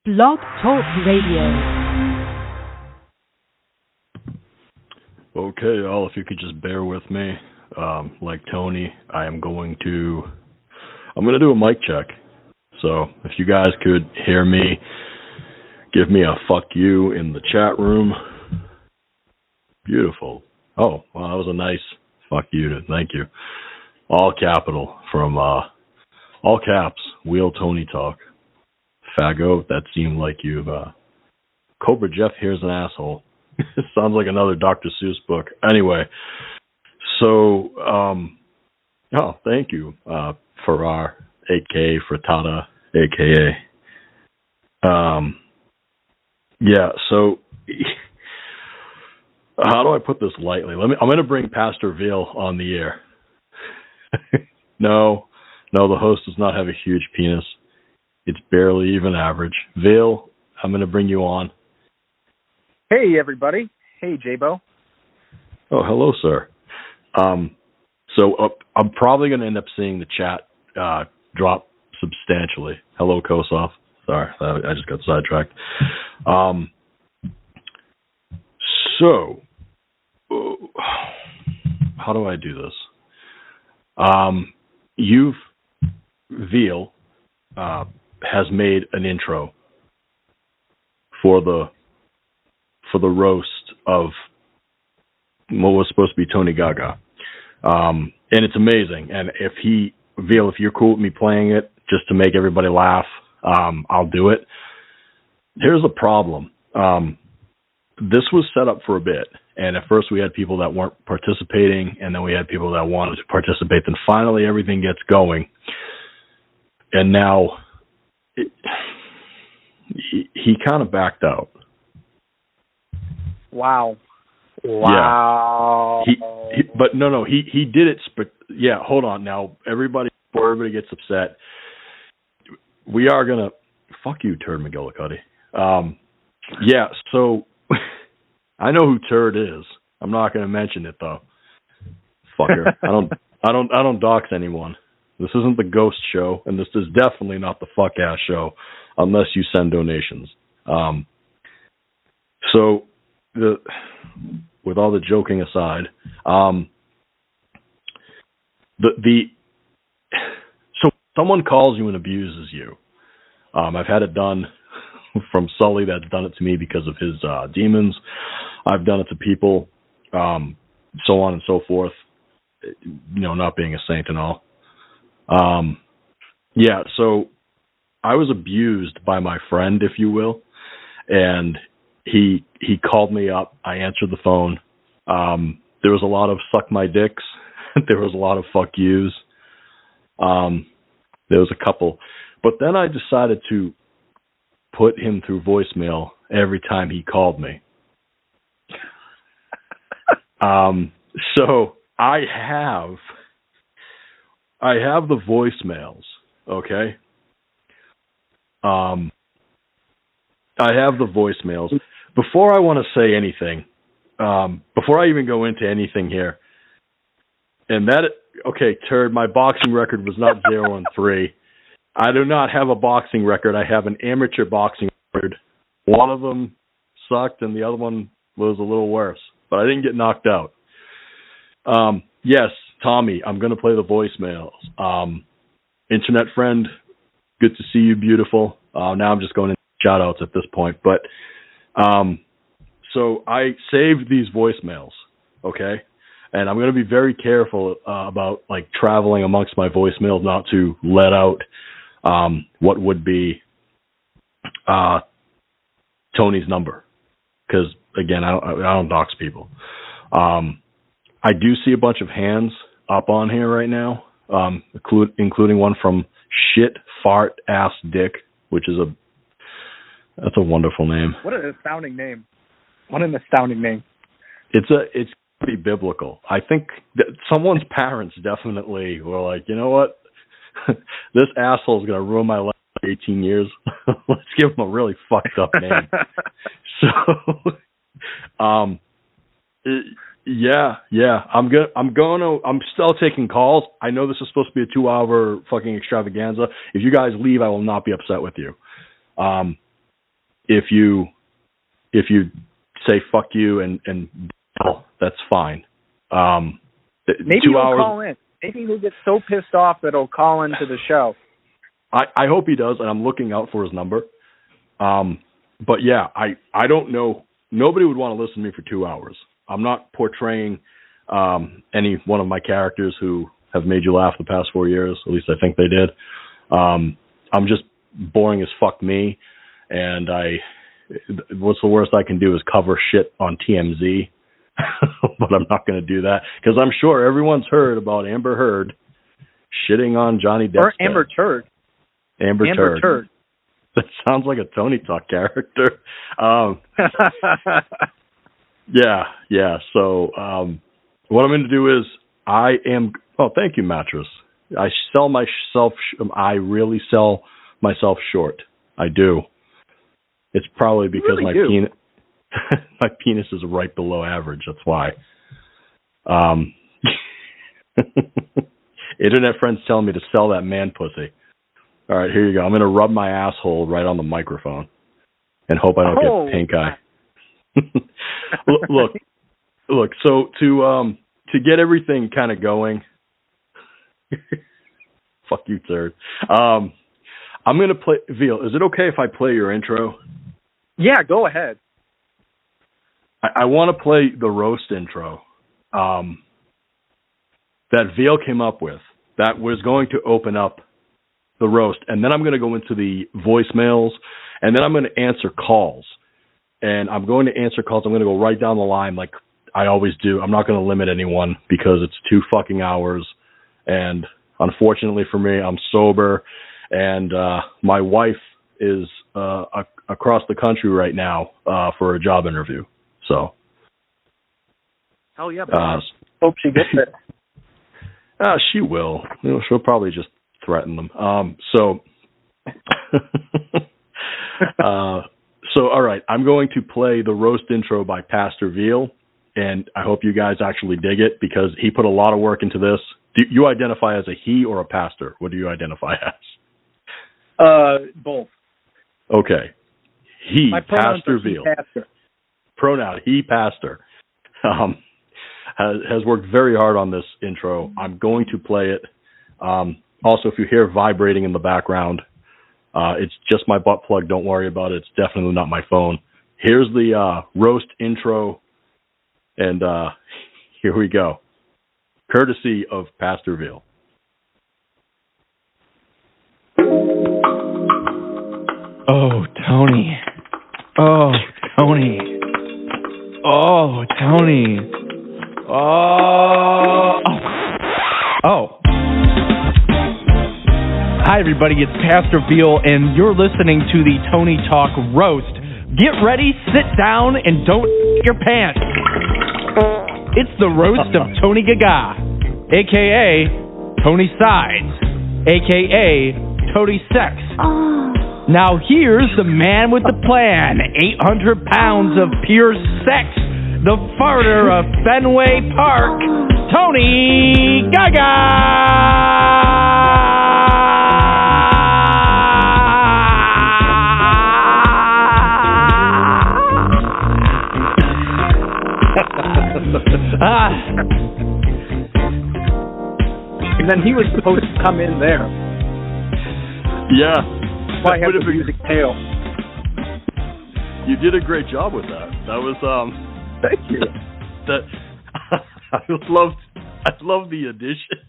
Blogtalk Radio. Okay, all, if you could just bear with me, like Tony, I'm going to do a mic check. So if you guys could hear me, give me a fuck you in the chat room. Beautiful. Oh, well, that was a nice fuck you. Thank you. All capital from all caps. Veal Tonytalk. Faggo, that seemed like you've Cobra Jeff, here's an asshole. Sounds like another Dr. Seuss book. Anyway, so thank you for our 8K Frittata, aka yeah. So how do I put this lightly? I'm going to bring Pastor Veal on the air. No, the host does not have a huge penis. It's barely even average. Veal, I'm going to bring you on. Hey, everybody. Hey, J-Bo. Oh, hello, sir. So I'm probably going to end up seeing the chat drop substantially. Hello, Kosov. Sorry, I just got sidetracked. So, how do I do this? Veal has made an intro for the roast of what was supposed to be Tony Gaga. And it's amazing. And Veal, if you're cool with me playing it just to make everybody laugh, I'll do it. Here's the problem. This was set up for a bit. And at first we had people that weren't participating, and then we had people that wanted to participate. Then finally everything gets going. And now he kind of backed out. Wow. Yeah. But no, he did it. Yeah, hold on now, everybody. Before everybody gets upset, we are gonna fuck you, Turd McGillicuddy. Yeah. So I know who Turd is. I'm not gonna mention it though. Fucker. I don't dox anyone. This isn't the ghost show, and this is definitely not the fuck ass show, unless you send donations. So with all the joking aside, so someone calls you and abuses you. I've had it done from Sully that's done it to me because of his demons. I've done it to people, so on and so forth. Not being a saint and all. Yeah, so I was abused by my friend, if you will, and he called me up. I answered the phone. There was a lot of suck my dicks. There was a lot of fuck yous. There was a couple. But then I decided to put him through voicemail every time he called me. So I have the voicemails, okay? I have the voicemails. Before I want to say anything, before I even go into anything here, Turd, my boxing record was not 0-3. I do not have a boxing record. I have an amateur boxing record. One of them sucked, and the other one was a little worse. But I didn't get knocked out. Yes, Tommy, I'm going to play the voicemails. Internet friend, good to see you, beautiful. Now I'm just going into shout-outs at this point. But so I saved these voicemails, okay? And I'm going to be very careful about traveling amongst my voicemails, not to let out what would be Tony's number, because again, I don't dox people. I do see a bunch of hands up on here right now, including one from Shit Fart Ass Dick, which is that's a wonderful name. What an astounding name! What an astounding name! It's pretty biblical. I think that someone's parents definitely were like, you know what, this asshole's gonna ruin my life for 18 years. Let's give him a really fucked up name. So, yeah. I'm still taking calls. I know this is supposed to be a 2-hour fucking extravaganza. If you guys leave, I will not be upset with you. if you say fuck you and well, that's fine. Maybe he'll call in. Maybe he'll get so pissed off that he'll call into the show. I hope he does, and I'm looking out for his number. But yeah, I don't know. Nobody would want to listen to me for 2 hours. I'm not portraying any one of my characters who have made you laugh the past 4 years. At least I think they did. I'm just boring as fuck me, and what's the worst I can do is cover shit on TMZ. But I'm not going to do that because I'm sure everyone's heard about Amber Heard shitting on Johnny Depp. Or Amber Turd. Amber Turd. That sounds like a Tonytalk character. Yeah. So what I'm going to do is oh, thank you, mattress. I really sell myself short. I do. It's probably because really my penis is right below average. That's why. Internet friends telling me to sell that man pussy. All right, here you go. I'm going to rub my asshole right on the microphone and hope I don't get pink eye. Look. So to get everything kind of going, fuck you, third. I'm going to play Veal. Is it okay if I play your intro? Yeah, go ahead. I want to play the roast intro that Veal came up with that was going to open up the roast, and then I'm going to go into the voicemails, and then I'm going to answer calls. And I'm going to answer calls. I'm going to go right down the line like I always do. I'm not going to limit anyone because it's 2 fucking hours, and unfortunately for me, I'm sober, and my wife is across the country right now for a job interview. So, hell yeah, hope she gets it. She will. She'll probably just threaten them. So all right. I'm going to play the roast intro by Pastor Veal, and I hope you guys actually dig it because he put a lot of work into this. Do you identify as a he or a pastor? What do you identify as? Both. Okay. He, Pastor Veal. Pastor. Pronoun, he, pastor, has worked very hard on this intro. I'm going to play it. Also, if you hear vibrating in the background, it's just my butt plug. Don't worry about it. It's definitely not my phone. Here's the roast intro, and here we go. Courtesy of Pastor Veal. Oh, Tony. Oh, Tony. Oh, Tony. Oh. Hi, everybody. It's Pastor Veal, and you're listening to the Tonytalk Roast. Get ready, sit down, and don't your pants. It's the roast of Tony Gaga, a.k.a. Tony Sides, a.k.a. Tony Sex. Now here's the man with the plan, 800 pounds of pure sex, the farter of Fenway Park, Tony Gaga! And then he was supposed to come in there. Yeah. I have the music tail. You did a great job with that. That was Thank you. I love the addition.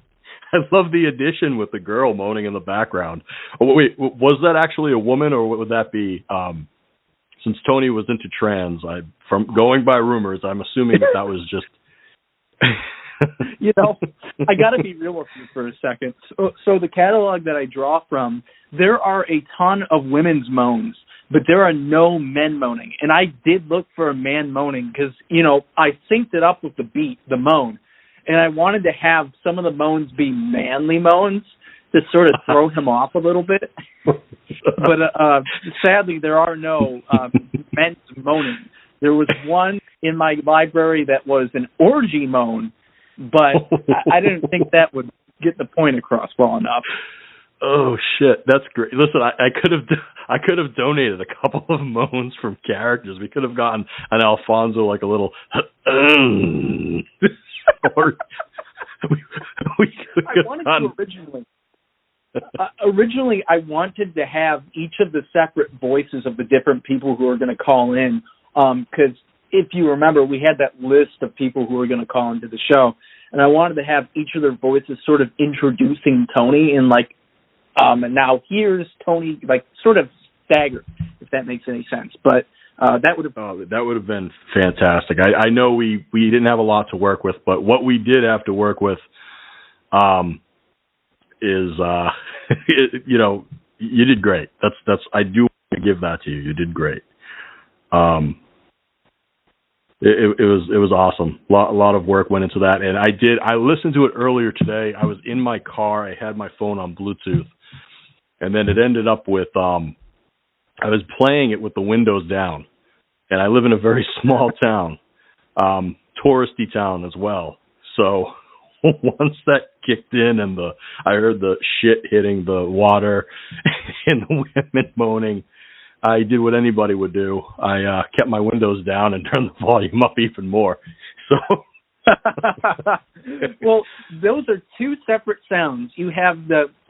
I love the addition with the girl moaning in the background. Oh, wait, was that actually a woman, or would that be? Since Tony was into trans, from going by rumors, I'm assuming that was just. You know, I got to be real with you for a second. So the catalog that I draw from, there are a ton of women's moans, but there are no men moaning. And I did look for a man moaning because, you know, I synced it up with the beat, the moan. And I wanted to have some of the moans be manly moans to sort of throw him off a little bit. But sadly, there are no men's moaning. There was one in my library that was an orgy moan, but I didn't think that would get the point across well enough. Oh shit, that's great. Listen, I could have donated a couple of moans from characters. We could have gotten an Alfonso like a little or we could I wanted to originally I wanted to have each of the separate voices of the different people who are going to call in, because if you remember, we had that list of people who were going to call into the show, and I wanted to have each of their voices sort of introducing Tony and like, and now here's Tony, like sort of staggered, if that makes any sense. But that would have been fantastic. I know we didn't have a lot to work with, but what we did have to work with, is you know, you did great. That's I do want to give that to you. You did great. It was awesome. A lot of work went into that, and I listened to it earlier today. I was in my car. I had my phone on Bluetooth, and then it ended up with I was playing it with the windows down, and I live in a very small town, touristy town as well. So once that kicked in and I heard the shit hitting the water and the women moaning, I did what anybody would do. I kept my windows down and turned the volume up even more. So, well, those are two separate sounds. You have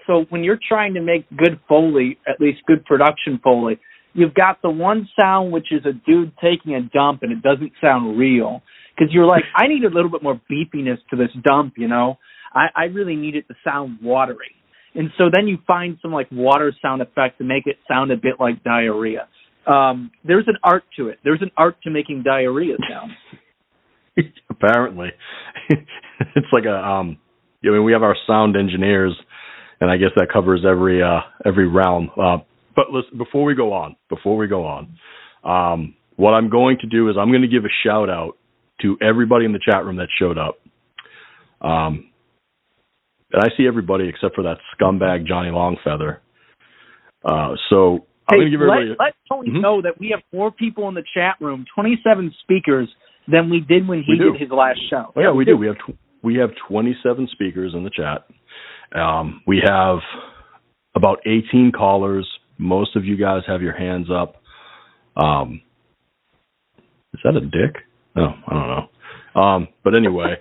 so when you're trying to make good Foley, at least good production Foley, you've got the one sound which is a dude taking a dump and it doesn't sound real. Because you're like, I need a little bit more beepiness to this dump, you know? I really need it to sound watery. And so then you find some like water sound effect to make it sound a bit like diarrhea. There's an art to it. There's an art to making diarrhea sounds. Apparently. It's like we have our sound engineers, and I guess that covers every realm. But listen, before we go on, what I'm going to do is I'm going to give a shout out to everybody in the chat room that showed up. And I see everybody except for that scumbag Johnny Longfeather. So I'm going to give everybody... Let Tony know that we have more people in the chat room, 27 speakers, than we did when he did his last show. Oh, yeah, we do. We have 27 speakers in the chat. We have about 18 callers. Most of you guys have your hands up. Is that a dick? No, I don't know. But anyway,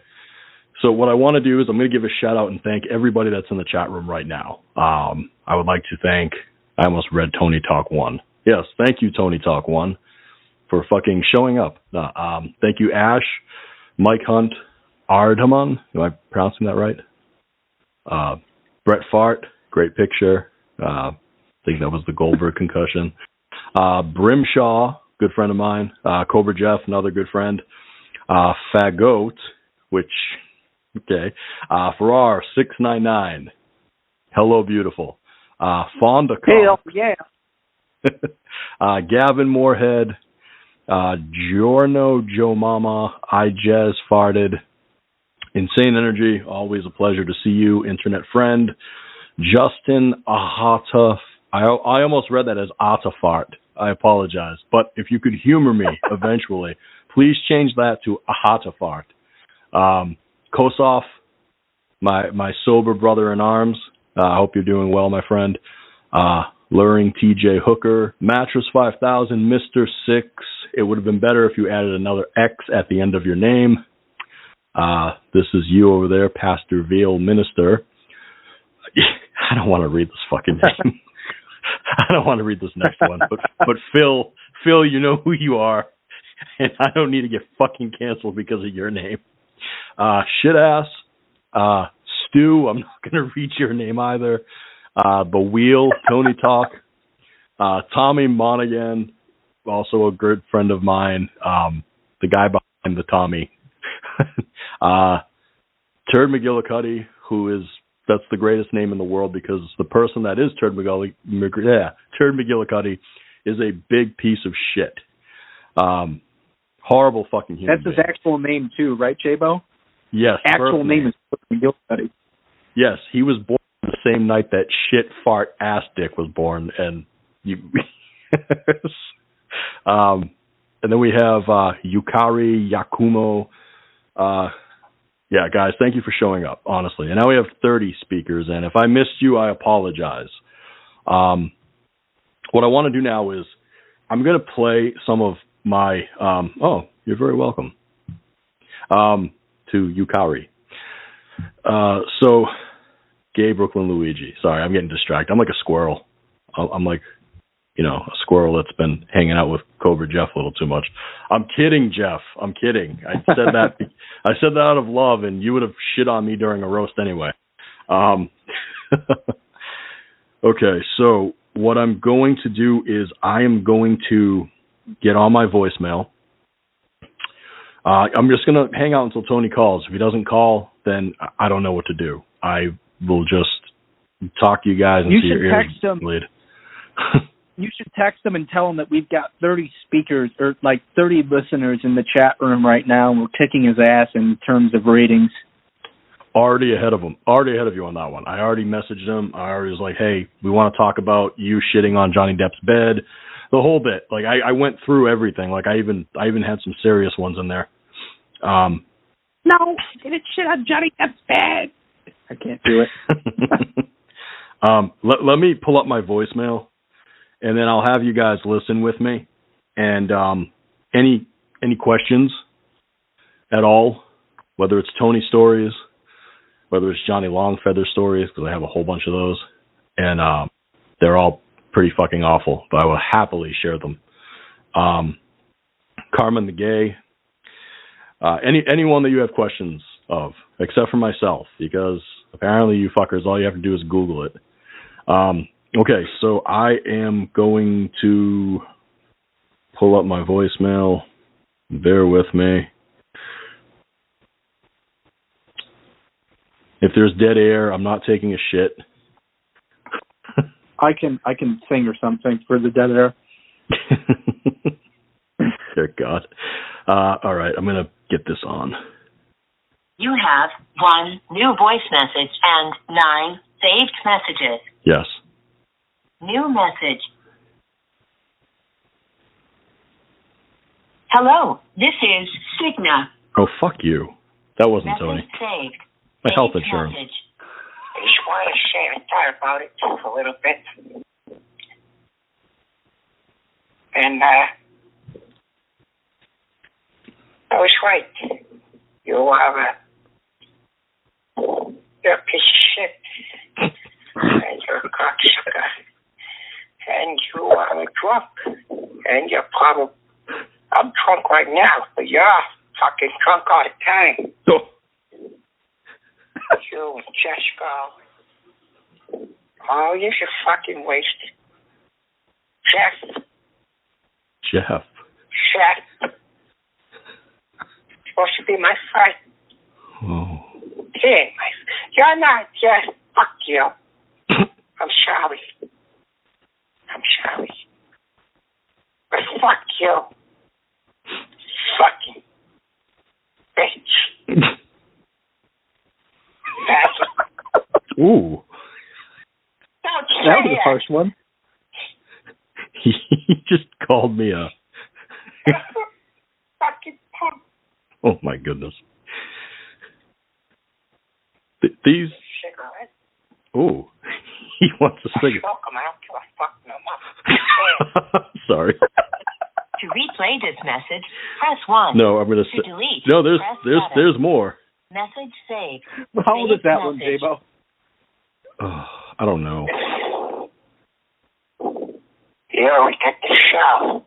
so what I want to do is I'm going to give a shout out and thank everybody that's in the chat room right now. I would like to thank, I almost read Tonytalk 1. Yes, thank you, Tonytalk 1, for fucking showing up. Thank you, Ash, Mike Hunt, Ardaman. Am I pronouncing that right? Brett Fart, great picture. I think that was the Goldberg concussion. Brimshaw, good friend of mine. Cobra Jeff, another good friend. Fagoat, which, okay. Farrar, 699. Hello, beautiful. Fonda Hell yeah. Gavin Moorhead. Giorno Joe Mama. I Jazz Farted. Insane Energy, always a pleasure to see you. Internet friend. Justin Ahata. I almost read that as Atafart. I apologize. But if you could humor me eventually, please change that to Ahatafart. Kosov, my sober brother in arms. I hope you're doing well, my friend. Luring TJ Hooker. Mattress 5000, Mr. 6. It would have been better if you added another X at the end of your name. This is you over there, Pastor Veal Minister. I don't want to read this fucking name. I don't want to read this next one, but Phil, you know who you are, and I don't need to get fucking canceled because of your name. Shit ass, Stu, I'm not going to read your name either. The Wheel, Tonytalk, Tommy Monaghan, also a good friend of mine, the guy behind the Tommy. Turd McGillicuddy, that's the greatest name in the world because the person that is Turd McGillicuddy is a big piece of shit. Horrible fucking human being. That's his actual name too, right, J-Bo? Yes. Actual name is Turd McGillicuddy. Yes, he was born the same night that shit fart ass dick was born, and you. And then we have Yukari Yakumo. Yeah, guys, thank you for showing up, honestly. And now we have 30 speakers, and if I missed you, I apologize. What I want to do now is I'm going to play some of my, you're very welcome, to Yukari. So, Gay Brooklyn Luigi. Sorry, I'm getting distracted. I'm like a squirrel. I'm like, a squirrel that's been hanging out with Cobra Jeff a little too much. I'm kidding, Jeff. I'm kidding. I said that out of love, and you would have shit on me during a roast anyway. Okay, so what I'm going to do is I am going to get on my voicemail. I'm just going to hang out until Tony calls. If he doesn't call, then I don't know what to do. I will just talk to you guys and see your ears bleed. You should text them and tell them that we've got 30 speakers, or like 30 listeners in the chat room right now, and we're kicking his ass in terms of ratings. Already ahead of you on that one. I already messaged him. I already was like, hey, we want to talk about you shitting on Johnny Depp's bed, the whole bit. Like I went through everything. Like I even had some serious ones in there. No, didn't shit on Johnny Depp's bed. I can't do it. Let me pull up my voicemail, and then I'll have you guys listen with me. And any questions at all, whether it's Tony stories, whether it's Johnny Longfeather stories, because I have a whole bunch of those, and they're all pretty fucking awful, but I will happily share them. Carmen the Gay, anyone that you have questions of, except for myself, because apparently you fuckers, all you have to do is Google it. Okay, so I am going to pull up my voicemail. Bear with me. If there's dead air, I'm not taking a shit. I can sing or something for the dead air. Dear God. All right, I'm going to get this on. You have 1 new voice message and 9 saved messages. Yes. New message. Hello, this is Cigna. Oh, fuck you. That wasn't message Tony. Saved. My health insurance. Message. I just want to share and talk about it just a little bit. And I was right. You're a piece of shit. And you're a cocksucker. And you are a drunk. And you're probably... I'm drunk right now, but you're fucking drunk all the time. Oh. You and Jessica. Oh, you're fucking wasted. Jeff. Supposed to be my friend. Oh. Hey, you're not Jeff. Fuck you. I'm sorry. But fuck you. Fucking bitch. Ooh. That was a harsh one. He just called me a... Fucking punk. Oh, my goodness. These... Cigarette? Ooh. He wants a cigarette. Smoke 'em, I don't give a fuck no more. Sorry. To replay this message, press 1. No, I'm going to say... delete, no, there's more. Message saved. How old is that one, J-Bo? I don't know. You always get the show,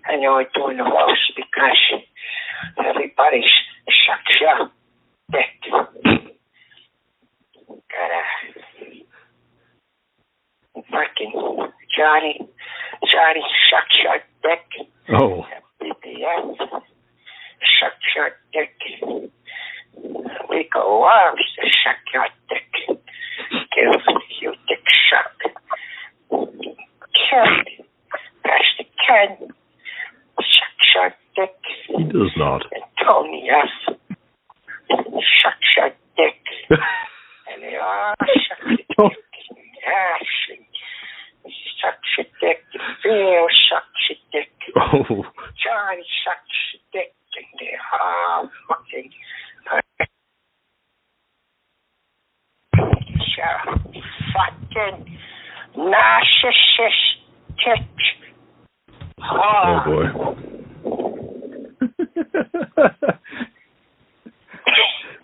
and you're always doing the roast because everybody's sucks your dick. Fucking Johnny sucks your dick. Oh. BBS sucks your dick. We go arms to suck your dick. Give you dick suck. Ken, Pastor Ken, sucks your dick. He does not. And Tony F. sucks your dick. And they all suck your dick. Ashley sucks your dick. Veal sucks your dick. Oh. Johnny sucks your dick. And they all fucking... Oh boy.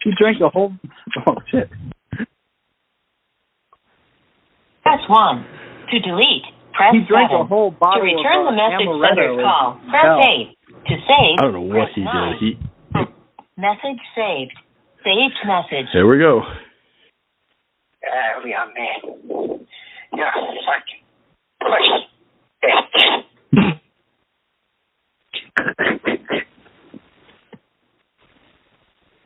He drank a whole. Oh shit. Press 1 to delete. Press He drank 7 a whole bottle to return of the message amaretto sender's call. as Press hell. 8 to save. I don't know what he Press did. 9. Message saved. Saved message. Here we go. We are man. You're fucking pussy bitch.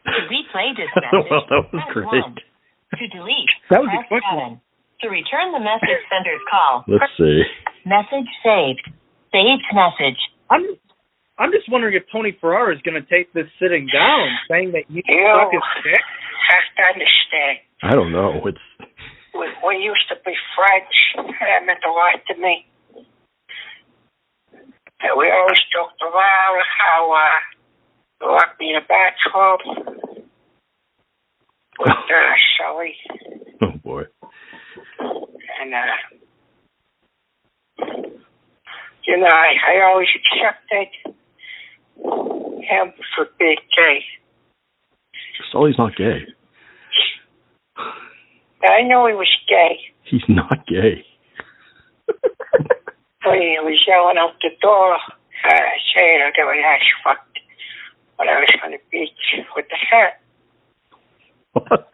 To replay this message, Well, that was press great. 1. To delete, That was a press quick 7. one. To return the message sender's call. Let's see. Message saved. Saved message. I'm just wondering if Tony Ferrara is going to take this sitting down, saying that you You suck his dick. have to understand. I don't know. It's We used to be friends, and that meant a lot to me. And we always joked around how we locked me in a bathroom with Sully. oh boy. And, you know, I always accepted him for being gay. Sully's not gay. I know he was gay. He's not gay. When he was yelling out the door, saying I got my ass fucked when I was on the beach with the hat. What? Let's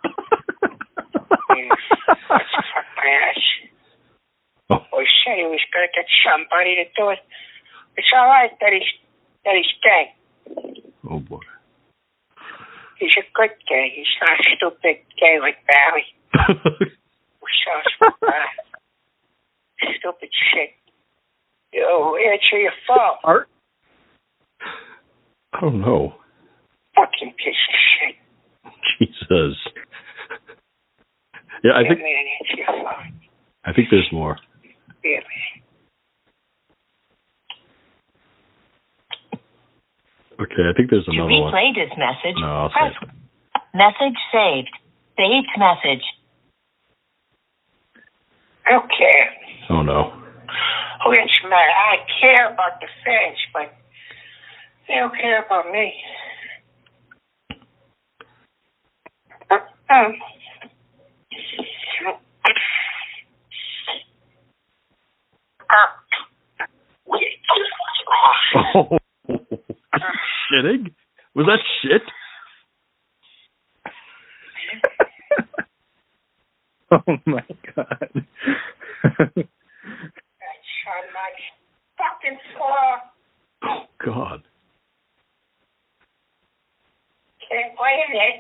fuck my ass. Oh. Or he said he was going to get somebody to do it. It's all right that he's gay. Oh boy. He's a good gay. He's not a stupid gay like Barry. Who sounds stupid shit. You answer your phone. Art? I don't know. Fucking piece of shit. Jesus. Yeah, I Yeah, think man, answer your phone. I think there's more. Yeah, man. Okay, I think there's To another one. replay this message, No, I'll press save it. message saved. Saved message. I don't care. Oh no. Who gets mad? I care about the fans, but they don't care about me. Oh, shitting? Was that shit? Oh my god. That's on my fucking floor. Oh god. Can't blame it.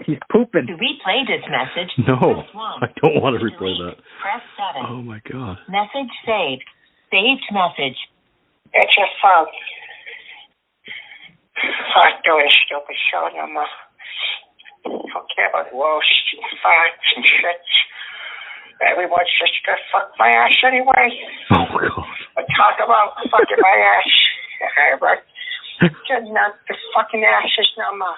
He's pooping. To replay this message, No, press 1. I don't want to To replay delete, that. Press 7. Oh my god. Message saved. Saved message. It's your fault. I'm doing a stupid show no more. I don't care about roasts and farts and shit. Everyone's just gonna fuck my ass anyway. Oh god. I talk about fucking my ass. But not the fucking asses no more.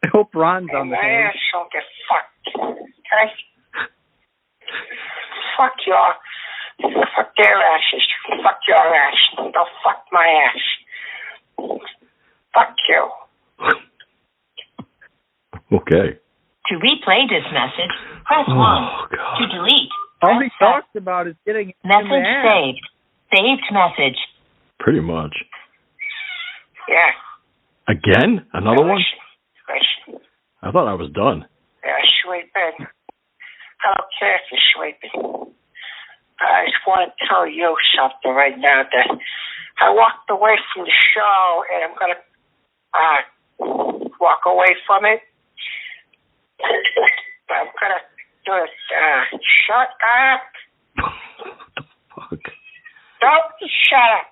I hope Ron's on And the my phone. ass don't get fucked. Okay? Fuck their asses. Fuck your ass. Don't fuck my ass. Fuck you. Okay. To replay this message, press 1. Oh god. To delete, All press he 7. talks about is getting in the Message ass. saved. Saved message. Pretty much. Yeah. Again? Another one? Listen. I thought I was done. You're sleeping. I don't care if you're sleeping. I just want to tell you something right now that I walked away from the show and I'm going to walk away from it. But I'm going to do it. Shut up. What the fuck? Don't shut up.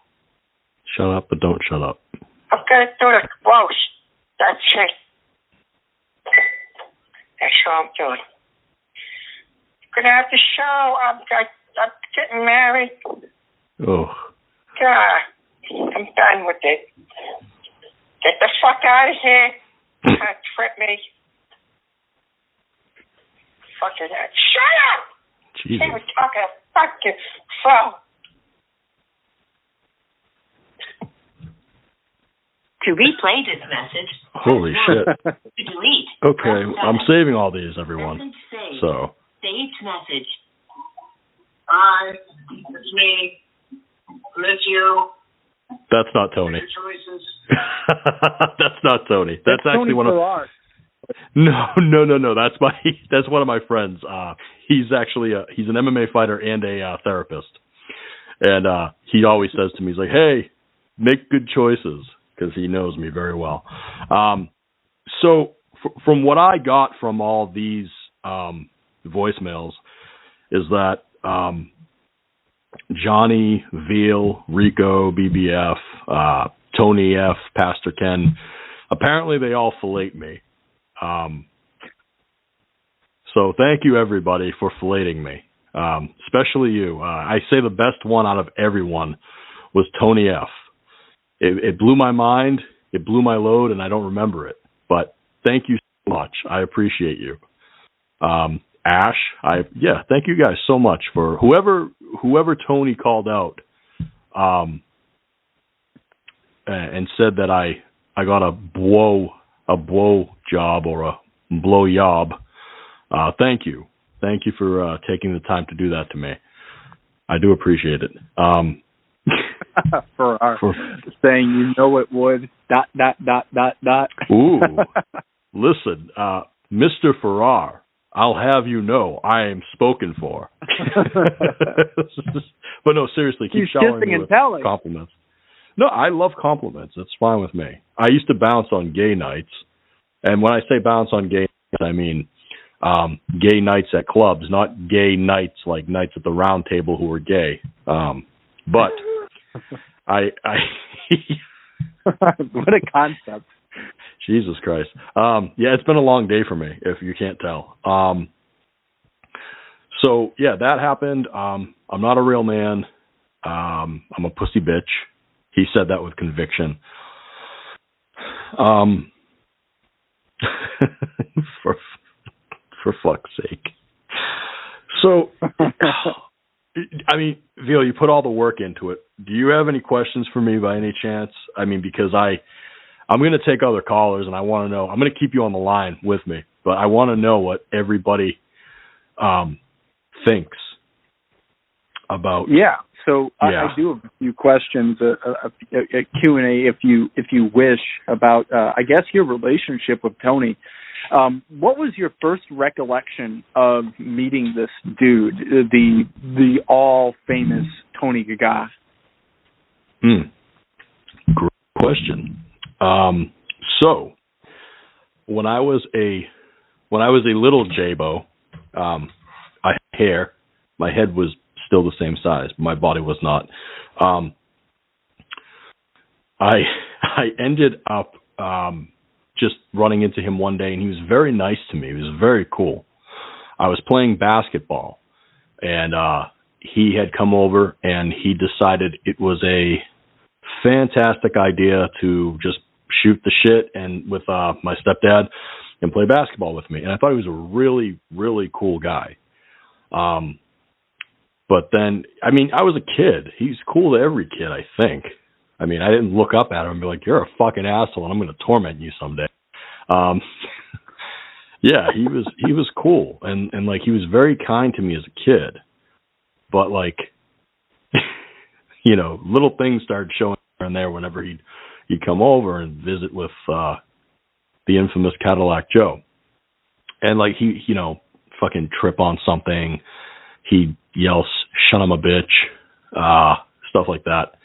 Shut up, but don't shut up. I'm going to do the roast. That's it. That's all I'm doing. Going to have the show. I'm getting married. Oh. God, I'm done with it. Get the fuck out of here. Can't trip me. fucking head. Shut up! Jesus. He was talking to fucking phone. To replay this message, Holy shit. to delete. Okay, I'm saving all these, everyone. Message saved. So. Saved message. Hi, it's me. Miss you. That's not Tony. Choices. That's not Tony. That's actually Tony one of. Farrar. No. That's one of my friends. He's actually he's an MMA fighter and a therapist, and he always says to me, he's like, "Hey, make good choices," because he knows me very well. So from what I got from all these voicemails is that Johnny, Veal, Rico, BBF, Tony F, Pastor Ken, apparently they all fillate me. So thank you, everybody, for filleting me, especially you. I say the best one out of everyone was Tony F. It blew my mind, it blew my load, and I don't remember it. But thank you so much. I appreciate you. Ash, thank you guys so much for whoever Tony called out and said that I got a blow job or a blow yob. Thank you for taking the time to do that to me. I do appreciate it. For saying you know it would ... Ooh, listen, Mr. Farrar, I'll have you know I am spoken for. But no, seriously, keep showering me with compliments. No, I love compliments. It's fine with me. I used to bounce on gay nights. And when I say bounce on gay nights, I mean gay nights at clubs, not gay nights like nights at the round table who were gay. But I what a concept. Jesus Christ. Yeah, it's been a long day for me, if you can't tell. So, yeah, that happened. I'm not a real man. I'm a pussy bitch. He said that with conviction. For fuck's sake. So, I mean, Veal, you put all the work into it. Do you have any questions for me by any chance? I mean, because I'm going to take other callers, and I want to know. I'm going to keep you on the line with me, but I want to know what everybody thinks about. Yeah. So yeah. I do have a few questions, a Q&A, if you wish, about I guess your relationship with Tony. What was your first recollection of meeting this dude, the all famous Tony Gaga? Great question. So when I was a little J-Bo, I had hair. My head was still the same size, but my body was not. I ended up just running into him one day, and he was very nice to me. He was very cool. I was playing basketball, and he had come over, and he decided it was a fantastic idea to just shoot the shit and with my stepdad and play basketball with me. And I thought he was a really, really cool guy. But then, I mean, I was a kid. He's cool to every kid, I think. I mean, I didn't look up at him and be like, "You're a fucking asshole, and I'm going to torment you someday." Yeah, he was cool, and like he was very kind to me as a kid. But like, you know, little things started showing here and there whenever he'd come over and visit with the infamous Cadillac Joe, and like he, you know, fucking trip on something. He yells, "Shut him a bitch," stuff like that.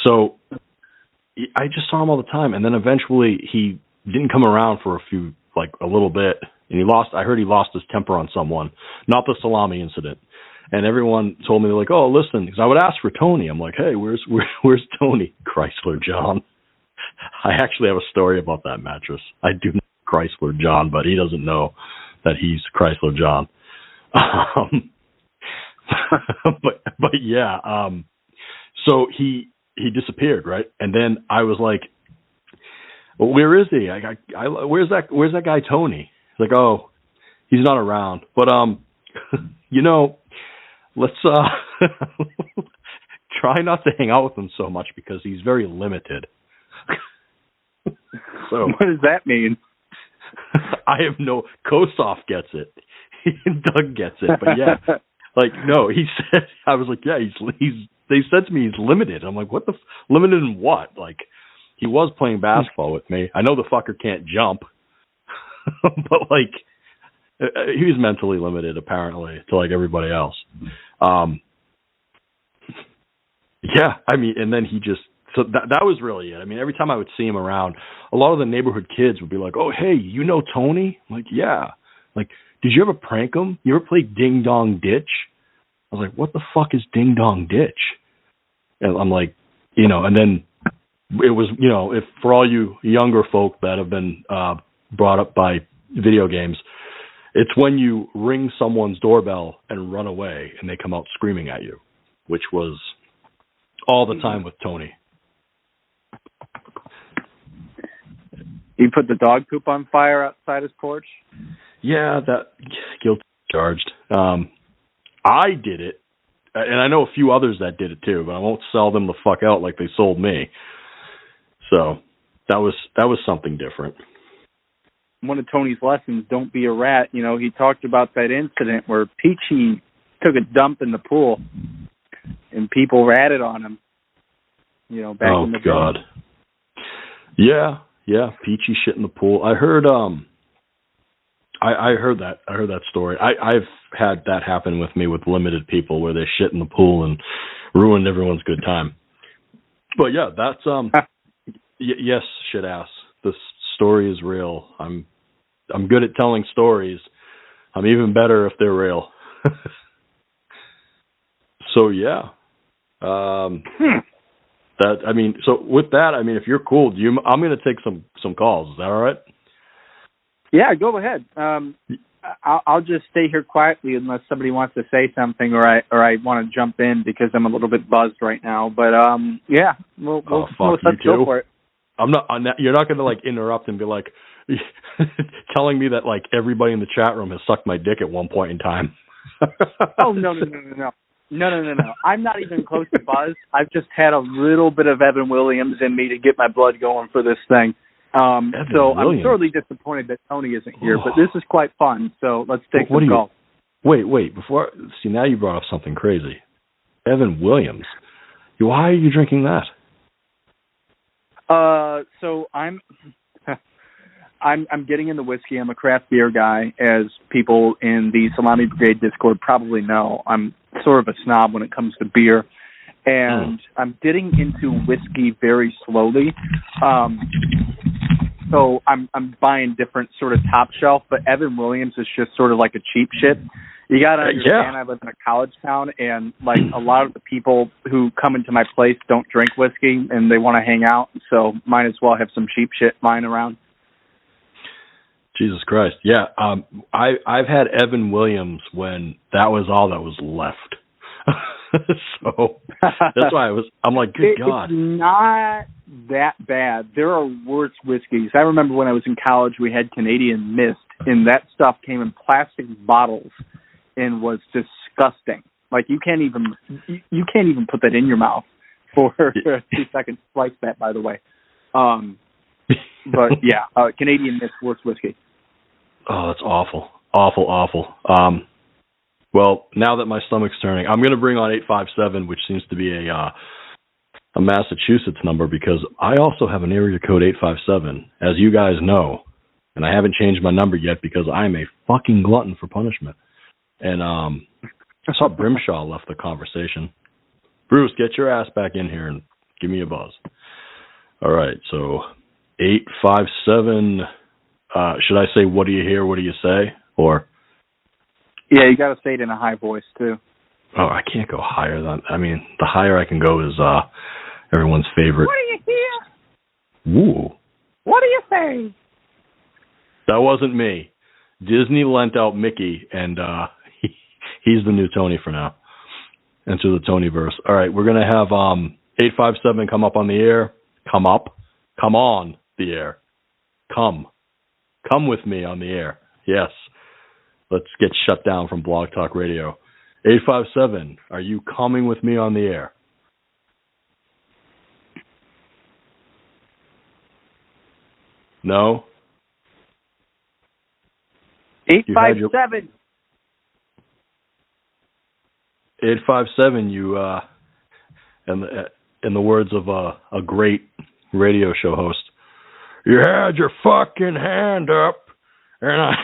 So I just saw him all the time, and then eventually he didn't come around for a little bit, and I heard he lost his temper on someone, not the salami incident. And everyone told me, they're like, "Oh, listen," because I would ask for Tony. I'm like, "Hey, where's Tony?" Chrysler John. I actually have a story about that mattress. I do know Chrysler John, but he doesn't know that he's Chrysler John. But yeah, so he disappeared, right? And then I was like, "Well, where is he? Where's that guy Tony?" He's like, "Oh, He's not around. But let's try not to hang out with him so much because he's very limited. So what does that mean? I have no. Kosoff gets it. Doug gets it. But yeah, no. He said. I was like, yeah. He's. They said to me he's limited. I'm like, what the limited in what? He was playing basketball with me. I know the fucker can't jump, but he was mentally limited apparently to everybody else. Yeah, I mean, and then he just. So that was really it. I mean, every time I would see him around, a lot of the neighborhood kids would be like, "Oh, hey, you know Tony?" I'm like, yeah. Did you ever prank him? You ever play Ding Dong Ditch? I was like, what the fuck is Ding Dong Ditch? And I'm like, and then it was, if for all you younger folk that have been brought up by video games, it's when you ring someone's doorbell and run away and they come out screaming at you, which was all the time with Tony. You put the dog poop on fire outside his porch? Yeah, that guilty charged. I did it, and I know a few others that did it too, but I won't sell them the fuck out like they sold me. So that was something different. One of Tony's lessons, don't be a rat. He talked about that incident where Peachy took a dump in the pool, and people ratted on him. Back in the day. Oh, God. Yeah, Peachy shit in the pool. I heard I heard that story. I've had that happen with me with limited people where they shit in the pool and ruined everyone's good time. But yeah, that's yes, shit ass. The story is real. I'm good at telling stories. I'm even better if they're real. So yeah. So with that, if you're cool, I'm going to take some calls. Is that all right? Yeah, go ahead. I'll just stay here quietly unless somebody wants to say something or I want to jump in because I'm a little bit buzzed right now. But yeah, let's go for it. You're not going to interrupt and be telling me that everybody in the chat room has sucked my dick at one point in time. Oh no. No. I'm not even close to buzz. I've just had a little bit of Evan Williams in me to get my blood going for this thing. So I'm sorely disappointed that Tony isn't here, but this is quite fun. So let's take some calls. Wait. Now you brought up something crazy. Evan Williams. Why are you drinking that? So I'm getting into whiskey. I'm a craft beer guy, as people in the Salami Brigade Discord probably know. I'm sort of a snob when it comes to beer, and I'm getting into whiskey very slowly. So I'm buying different sort of top shelf, but Evan Williams is just sort of like a cheap shit. You got to understand, I live in a college town, and a lot of the people who come into my place don't drink whiskey, and they want to hang out, so might as well have some cheap shit lying around. Jesus Christ. Yeah. I've had Evan Williams when that was all that was left. So that's why I'm like, good God. It's not that bad. There are worse whiskeys. I remember when I was in college, we had Canadian Mist, and that stuff came in plastic bottles and was disgusting. You can't even put that in your mouth for 2 seconds. Slice that, by the way. But yeah, Canadian Mist, worse whiskey. Oh, that's awful. Awful. Well, now that my stomach's turning, I'm going to bring on 857, which seems to be a Massachusetts number, because I also have an area code 857, as you guys know, and I haven't changed my number yet because I'm a fucking glutton for punishment. And I saw Brimshaw left the conversation. Bruce, get your ass back in here and give me a buzz. All right, so 857... should I say, what do you hear, what do you say? Or yeah, you got to say it in a high voice, too. Oh, I can't go higher than... the higher I can go is everyone's favorite. What do you hear? Ooh. What do you say? That wasn't me. Disney lent out Mickey, and he's the new Tony for now. Enter the Tonyverse. All right, we're going to have 857 come up on the air. Come on the air. Come with me on the air. Yes. let's get shut down from Blogtalk Radio. 857, are you coming with me on the air? No? 857. 857, you, in the words of a great radio show host, you had your fucking hand up, and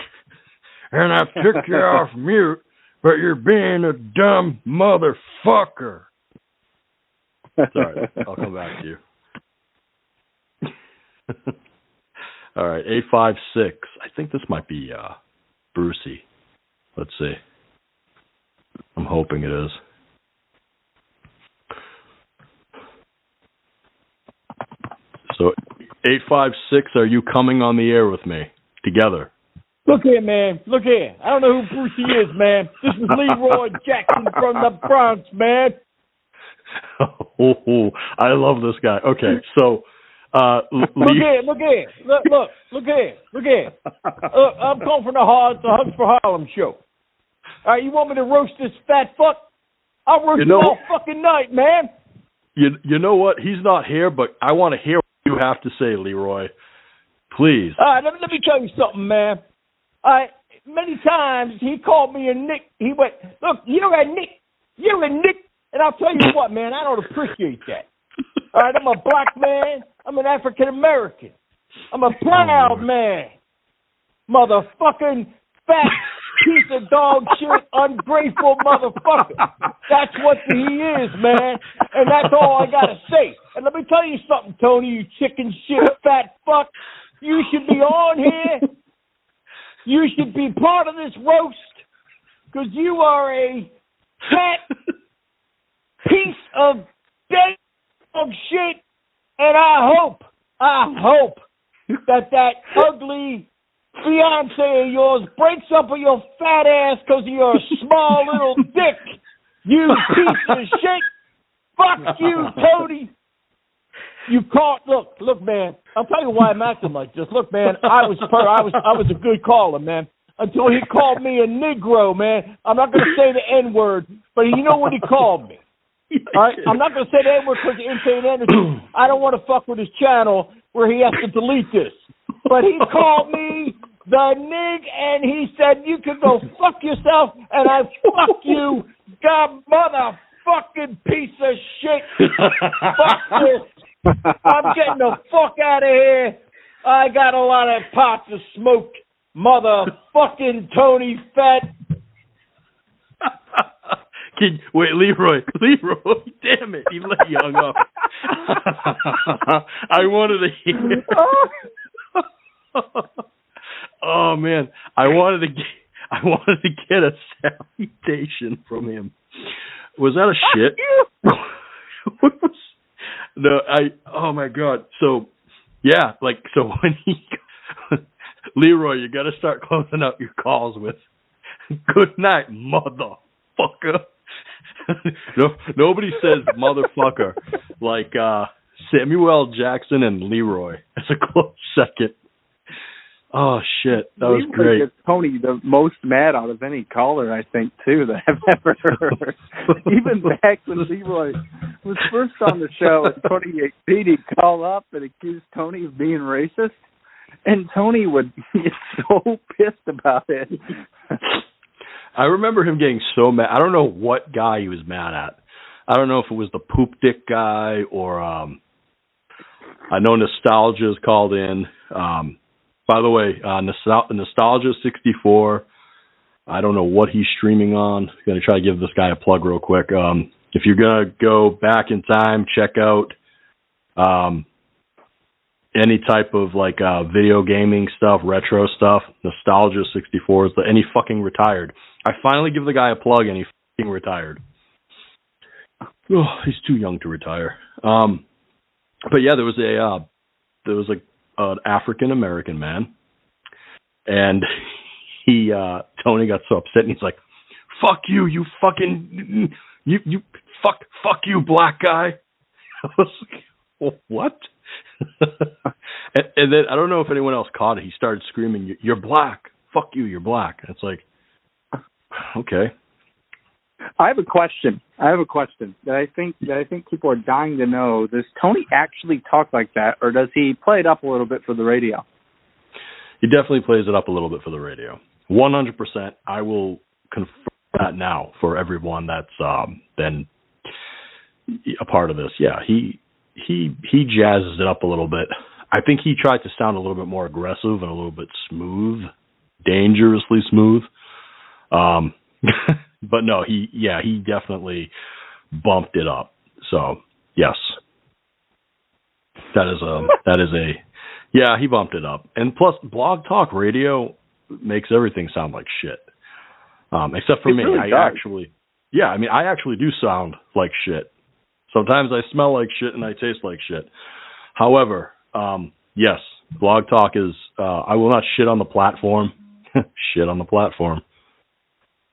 I took you off mute, but you're being a dumb motherfucker. Sorry, I'll come back to you. All right, 856. I think this might be Brucey. Let's see. I'm hoping it is. So, 856, are you coming on the air with me? Together. Look here, man. Look here. I don't know who Brucey is, man. This is Leroy Jackson from the Bronx, man. Oh, I love this guy. Okay, so... look here. Look here. I'm calling from the Hugs for Harlem show. All right, you want me to roast this fat fuck? I'll roast you all fucking night, man. You know what? He's not here, but I want to hear what you have to say, Leroy. Please. All right, let me tell you something, man. All right, many times he called me a Nick. He went, look, you're a Nick. And I'll tell you what, man, I don't appreciate that. All right, I'm a black man. I'm an African-American. I'm a proud man. Motherfucking fat piece of dog shit, ungrateful motherfucker. That's what he is, man. And that's all I got to say. And let me tell you something, Tony, you chicken shit fat fuck. You should be on here. You should be part of this roast because you are a fat piece of dog shit. And I hope that ugly fiance of yours breaks up with your fat ass because of your small little dick. You piece of shit. Fuck you, Tony. You caught. Look, man. I'll tell you why I'm acting like this. Look, man. I was a good caller, man. Until he called me a Negro, man. I'm not going to say the N-word, but you know what he called me. All right, I'm not going to say the N-word because of insane energy. I don't want to fuck with his channel where he has to delete this. But he called me the nig, and he said, you can go fuck yourself, and I fuck you, god motherfucking piece of shit. Fuck this. I'm getting the fuck out of here. I got a lot of pot to smoke, motherfucking Tony Fat. Wait, Leroy, damn it, he hung up. I wanted to hear. Oh man, I wanted to get a salutation from him. Was that a shit? No, oh my god. So, yeah, so when Leroy, you got to start closing out your calls with "Good night, motherfucker." No, nobody says motherfucker like Samuel Jackson and Leroy. That's a close second. Oh shit, that was great. Gets Tony the most mad out of any caller, I think, too, that I've ever heard. Even back when Leroy was first on the show in 2018, he'd call up and accuse Tony of being racist, and Tony would get so pissed about it. I remember him getting so mad. I don't know what guy he was mad at. I don't know if it was the poop dick guy or I know Nostalgia's called in. By the way, Nostalgia 64. I don't know what he's streaming on. I'm going to try to give this guy a plug real quick. If you're going to go back in time, check out any type of video gaming stuff, retro stuff. Nostalgia 64 is and he fucking retired. I finally give the guy a plug and he fucking retired. Oh, he's too young to retire. But yeah, there was an African American man, and Tony got so upset and he's like, "Fuck you, you fucking you fuck you, black guy." I was like, what? and then I don't know if anyone else caught it. He started screaming, "You're black! Fuck you, you're black!" And it's like, Okay. I have a question that I think people are dying to know. Does Tony actually talk like that, or does he play it up a little bit for the radio? He definitely plays it up a little bit for the radio. 100%. I will confirm that now for everyone that's been a part of this. Yeah, he jazzes it up a little bit. I think he tried to sound a little bit more aggressive and a little bit smooth, dangerously smooth. But no, he definitely bumped it up. So yes, he bumped it up. And plus, Blogtalk Radio makes everything sound like shit. Except for me, really I actually do sound like shit. Sometimes I smell like shit and I taste like shit. However, yes, Blog Talk is, I will not shit on the platform. Shit on the platform.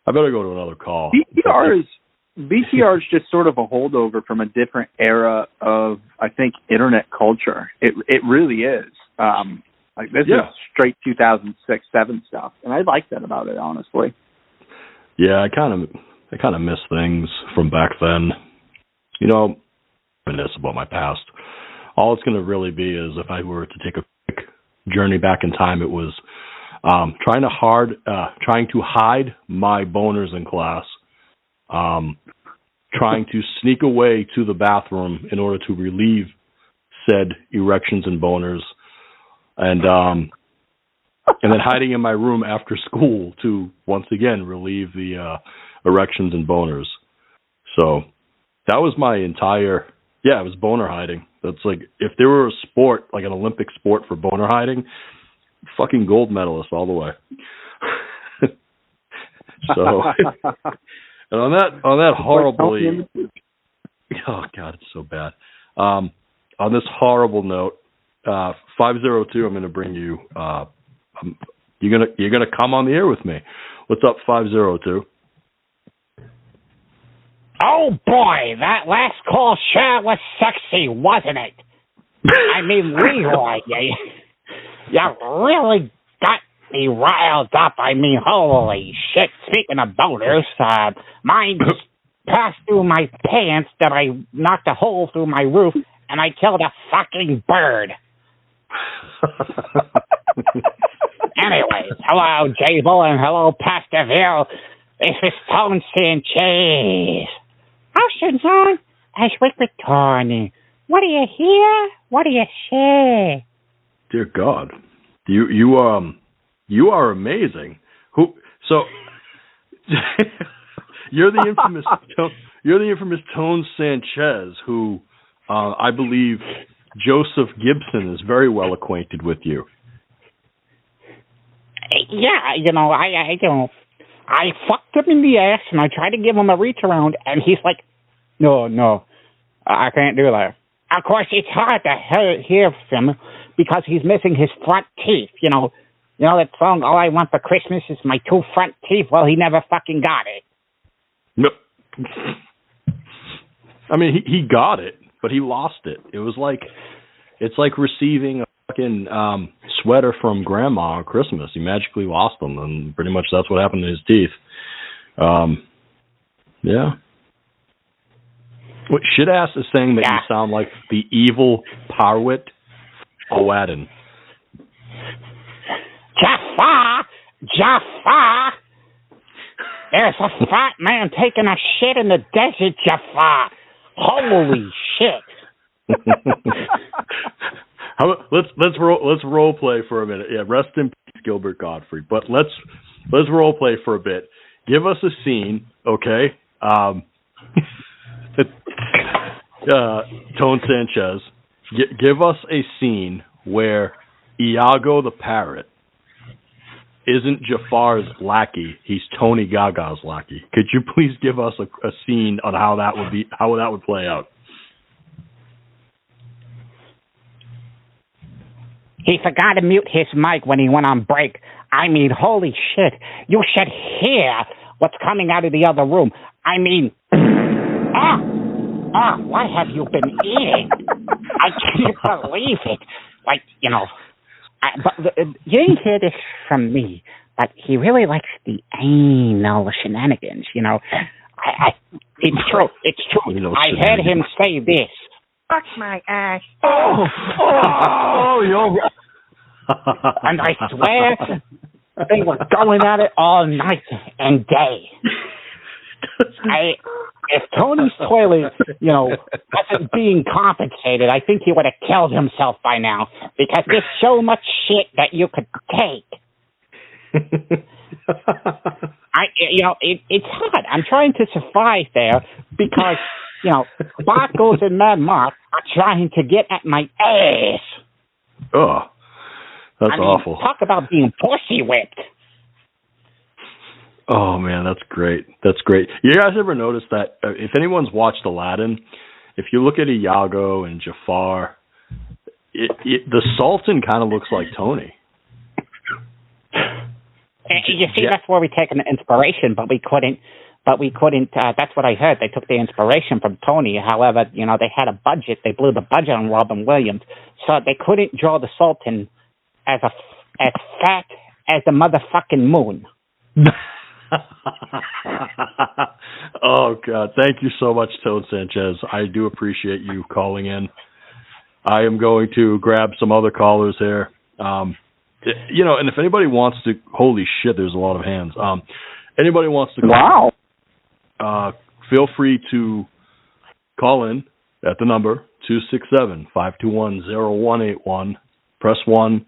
I better go to another call. BTR is just sort of a holdover from a different era of, I think, internet culture. It really is. This is straight 2006, 2007 stuff. And I like that about it, honestly. Yeah, I kind of miss things from back then. You know, reminisce about my past. All it's going to really be is if I were to take a quick journey back in time, it was trying to hide my boners in class, trying to sneak away to the bathroom in order to relieve said erections and boners, and then hiding in my room after school to once again relieve the erections and boners. So that was my entire, it was boner hiding. That's like, if there were a sport, like an Olympic sport for boner hiding, fucking gold medalist all the way. So, and on that horribly, oh God, it's so bad. On this horrible note, 502, I'm going to bring you, you're gonna come on the air with me. What's up, 502? Oh boy, that last call sure was sexy, wasn't it? I mean, Leroy, you really got me riled up. I mean, holy shit. Speaking of boners, mine just passed through my pants that I knocked a hole through my roof and I killed a fucking bird. Anyways, hello, Jable, and hello, Pastor Veal. This is Tone Sanchez. Ocean's on, as with Tony. What do you hear? What do you say? Dear God, you are amazing. So you're the infamous Tone Sanchez, who I believe Joseph Gibson is very well acquainted with you. Yeah, I fucked him in the ass and I tried to give him a reach around, and he's like, no, I can't do that. Of course, it's hard to hear him because he's missing his front teeth. You know that song, All I Want for Christmas Is My Two Front Teeth? Well, he never fucking got it. No. I mean, he got it, but he lost it. It's like receiving a fucking sweater from grandma on Christmas. He magically lost them, and pretty much that's what happened to his teeth. Yeah. What Shitass is saying that you sound like the evil Parwit Aladdin. Jafar! There's a fat man taking a shit in the desert, Jafar. Holy shit. Let's role play for a minute. Yeah, rest in peace, Gilbert Gottfried. But let's role play for a bit. Give us a scene, okay? Tone Sanchez, give us a scene where Iago the parrot isn't Jafar's lackey; he's Tony Gaga's lackey. Could you please give us a scene on how that would play out? He forgot to mute his mic when he went on break. I mean, holy shit! You should hear what's coming out of the other room. I mean, what have you been eating? I can't believe it. Like, but you didn't hear this from me, but he really likes the anal shenanigans, you know. It's true. It's true. I heard him say this. Fuck my ass. And I swear they were going at it all night and day. If Tony's toilet, you know, wasn't being compensated, I think he would have killed himself by now, because there's so much shit that you could take. It's hard. I'm trying to survive there because, you know, Sparkles and Mad Mark are trying to get at my ass. Oh, that's awful. Talk about being pussy whipped. Oh, man, that's great. That's great. You guys ever notice that if anyone's watched Aladdin, if you look at Iago and Jafar, the Sultan kind of looks like Tony. You see, that's where we take an inspiration, but we couldn't. That's what I heard. They took the inspiration from Tony. However, you know, they had a budget. They blew the budget on Robin Williams, so they couldn't draw the Sultan as fat as the motherfucking moon. Oh, God. Thank you so much, Toad Sanchez. I do appreciate you calling in. I am going to grab some other callers here. You know, and if anybody wants to, holy shit, there's a lot of hands. Anybody wants to call, feel free to call in at the number 267-521-0181. Press 1.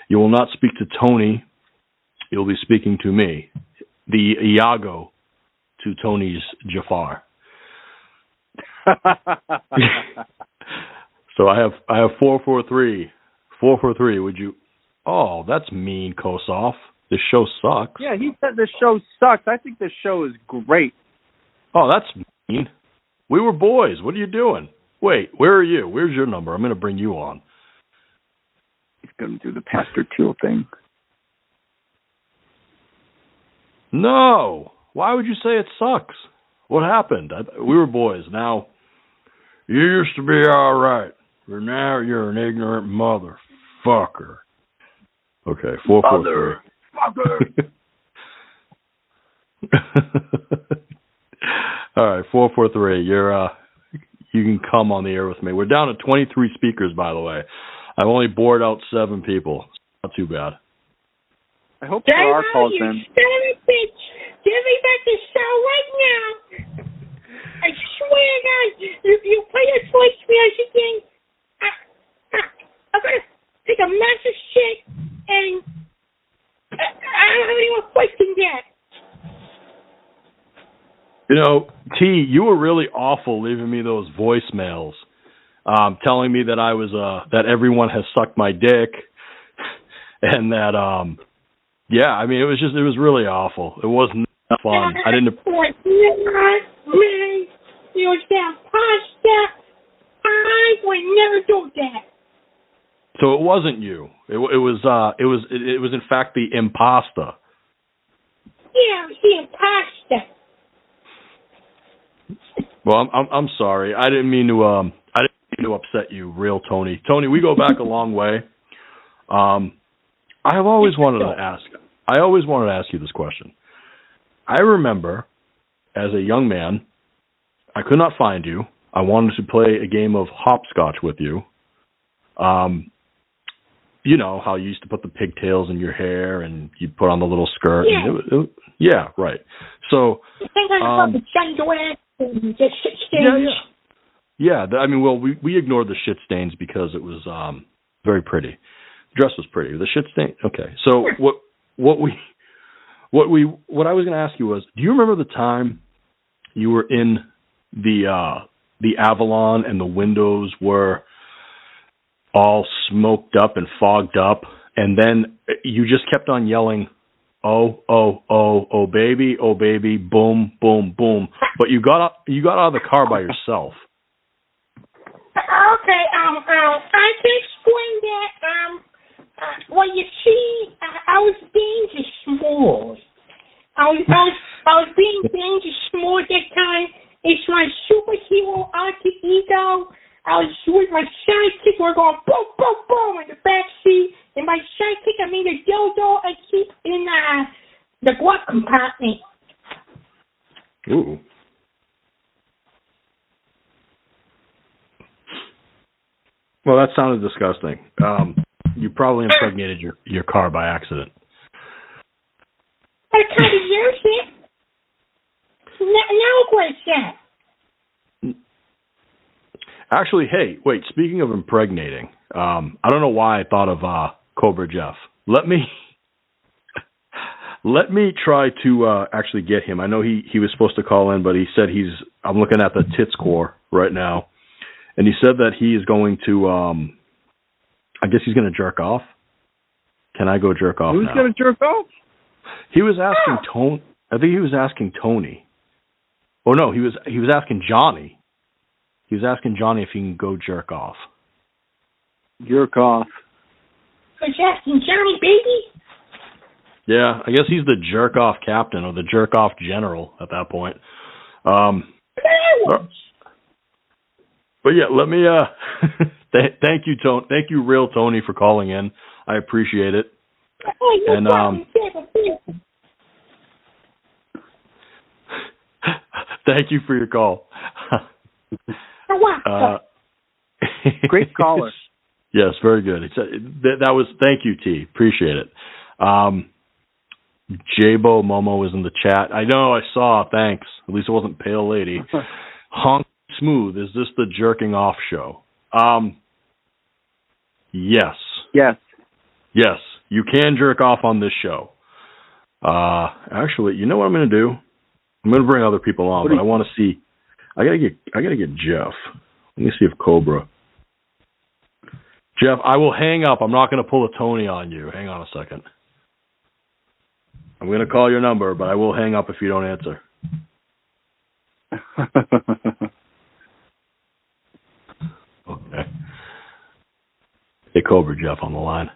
You will not speak to Tony. You'll be speaking to me, the Iago to Tony's Jafar. So I have 443. 443, would you? Oh, that's mean, Kosoff. This show sucks. Yeah, he said this show sucks. I think this show is great. Oh, that's mean. We were boys. What are you doing? Wait, where are you? Where's your number? I'm going to bring you on. He's going to do the Pastor Teal thing. No. Why would you say it sucks? What happened? We were boys. Now, you used to be all right, but now you're an ignorant motherfucker. Okay, 443. All right, 443. You can come on the air with me. We're down to 23 speakers, by the way. I've only bored out 7 people. Not too bad. I hope there are calls in. Son of a bitch! Give me back the show right now! I swear to God, if you play this voice music thing, I'm gonna take a massive shit, and I don't have any more questions yet. You know, T, you were really awful leaving me those voicemails, telling me that I was that everyone has sucked my dick, and that yeah, I mean, it was really awful. It wasn't fun. I didn't. I would never do that. So it wasn't you. It was in fact the imposter. Yeah, it was the imposter. Well, I'm sorry. I didn't mean to upset you, real Tony. Tony, we go back a long way. I always wanted to ask you this question. I remember as a young man, I could not find you. I wanted to play a game of hopscotch with you. You know how you used to put the pigtails in your hair and you put on the little skirt. Yeah. And yeah, right. So yeah. I mean, well, we ignored the shit stains because it was very pretty. The dress was pretty. The shit stain. Okay. So what I was going to ask you was, do you remember the time you were in the Avalon and the windows were all smoked up and fogged up, and then you just kept on yelling, oh baby, boom, boom, boom, but you got out of the car by yourself. Okay, I can explain that. Well, you see, I was being too smooth. I was being dangerous smooth that time. It's my superhero alter ego. I was with my sidekick. We're going boom, boom, boom in the back seat. And my sidekick, I made a dildo I keep in the glove compartment. Ooh. Well, that sounded disgusting. You probably impregnated your car by accident. I kind of use it. Now what's that? Actually, hey, wait, speaking of impregnating, I don't know why I thought of Cobra Jeff. Let me try to actually get him. I know he was supposed to call in, but he said I'm looking at the tits core right now, and he said that he is going to, I guess he's going to jerk off. Can I go jerk off now? Who's going to jerk off? He was asking Tony. I think he was asking Tony. Oh no, he was asking Johnny. He was asking Johnny if he can go jerk off. Jerk off. I was asking Johnny, baby. Yeah, I guess he's the jerk off captain or the jerk off general at that point. But yeah, let me. Thank you, Tony. Thank you, real Tony, for calling in. I appreciate it. And thank you for your call. Great caller. Yes, very good. That was. Thank you, T. Appreciate it. Jabo Momo is in the chat. I know. I saw. Thanks. At least it wasn't Pale Lady. Honk Smooth. Is this the jerking off show? Yes. Yes. Yes. You can jerk off on this show. Actually, you know what I'm going to do? I'm going to bring other people on, but I want to see. I gotta get Jeff. Let me see if Cobra. Jeff, I will hang up. I'm not going to pull a Tony on you. Hang on a second. I'm going to call your number, but I will hang up if you don't answer. Okay. Hey, Cobra Jeff on the line.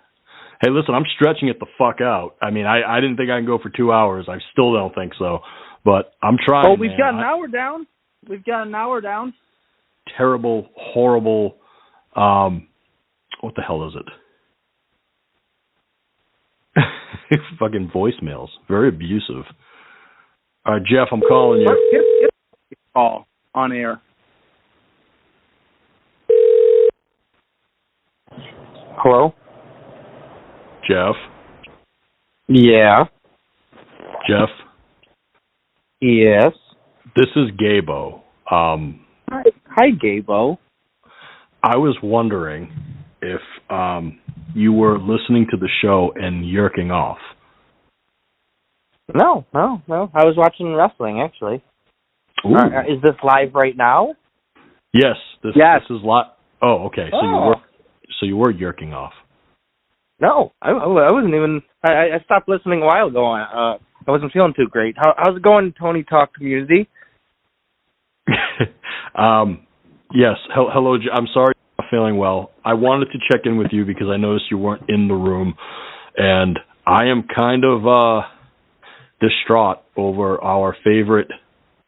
Hey, listen, I'm stretching it the fuck out. I mean, I didn't think I can go for 2 hours. I still don't think so. But I'm trying. Oh, we've got an hour down. We've got an hour down. Terrible, horrible, what the hell is it? Fucking voicemails. Very abusive. All right, Jeff, I'm calling you. Call on air. Hello? Jeff? Yeah. Jeff? Yes. This is Gabo. Hi, Gabo. I was wondering if you were listening to the show and yerking off. No. I was watching wrestling, actually. Is this live right now? Yes. This is live. Oh, okay. So you were yerking off. No, I wasn't even. I stopped listening a while ago. I wasn't feeling too great. How's it going, Tonytalk community? Yes. Hello. I'm sorry you're not feeling well. I wanted to check in with you because I noticed you weren't in the room, and I am kind of distraught over our favorite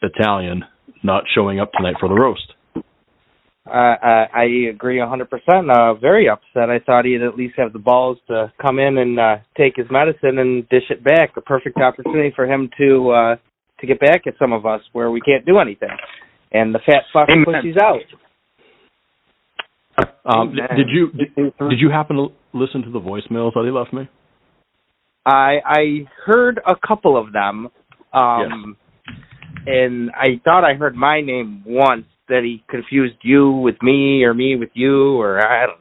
Italian not showing up tonight for the roast. I agree 100%. Very upset. I thought he'd at least have the balls to come in and take his medicine and dish it back. A perfect opportunity for him to get back at some of us where we can't do anything. And the fat fucking pussy's out. Did you happen to listen to the voicemails that he left me? I heard a couple of them. Yes. And I thought I heard my name once, that he confused you with me or me with you, or I don't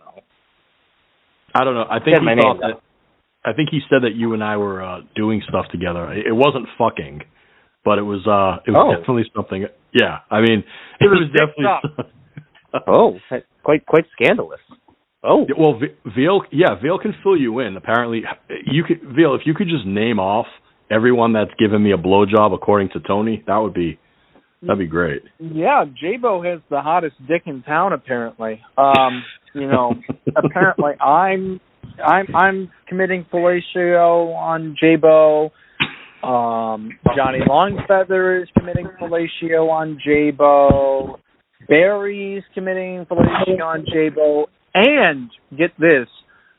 know. I think he said that you and I were doing stuff together. It wasn't fucking, but it was definitely something. Yeah, I mean, it was definitely. Quite scandalous. Oh, well, Veal can fill you in. Apparently, Veal, if you could just name off everyone that's given me a blowjob according to Tony, that'd be great. Yeah, Jabo has the hottest dick in town. Apparently, apparently I'm committing fellatio on Jabo. Johnny Longfeather is committing fellatio on Jabo. Barry's committing fellatio on J-Bo, and get this,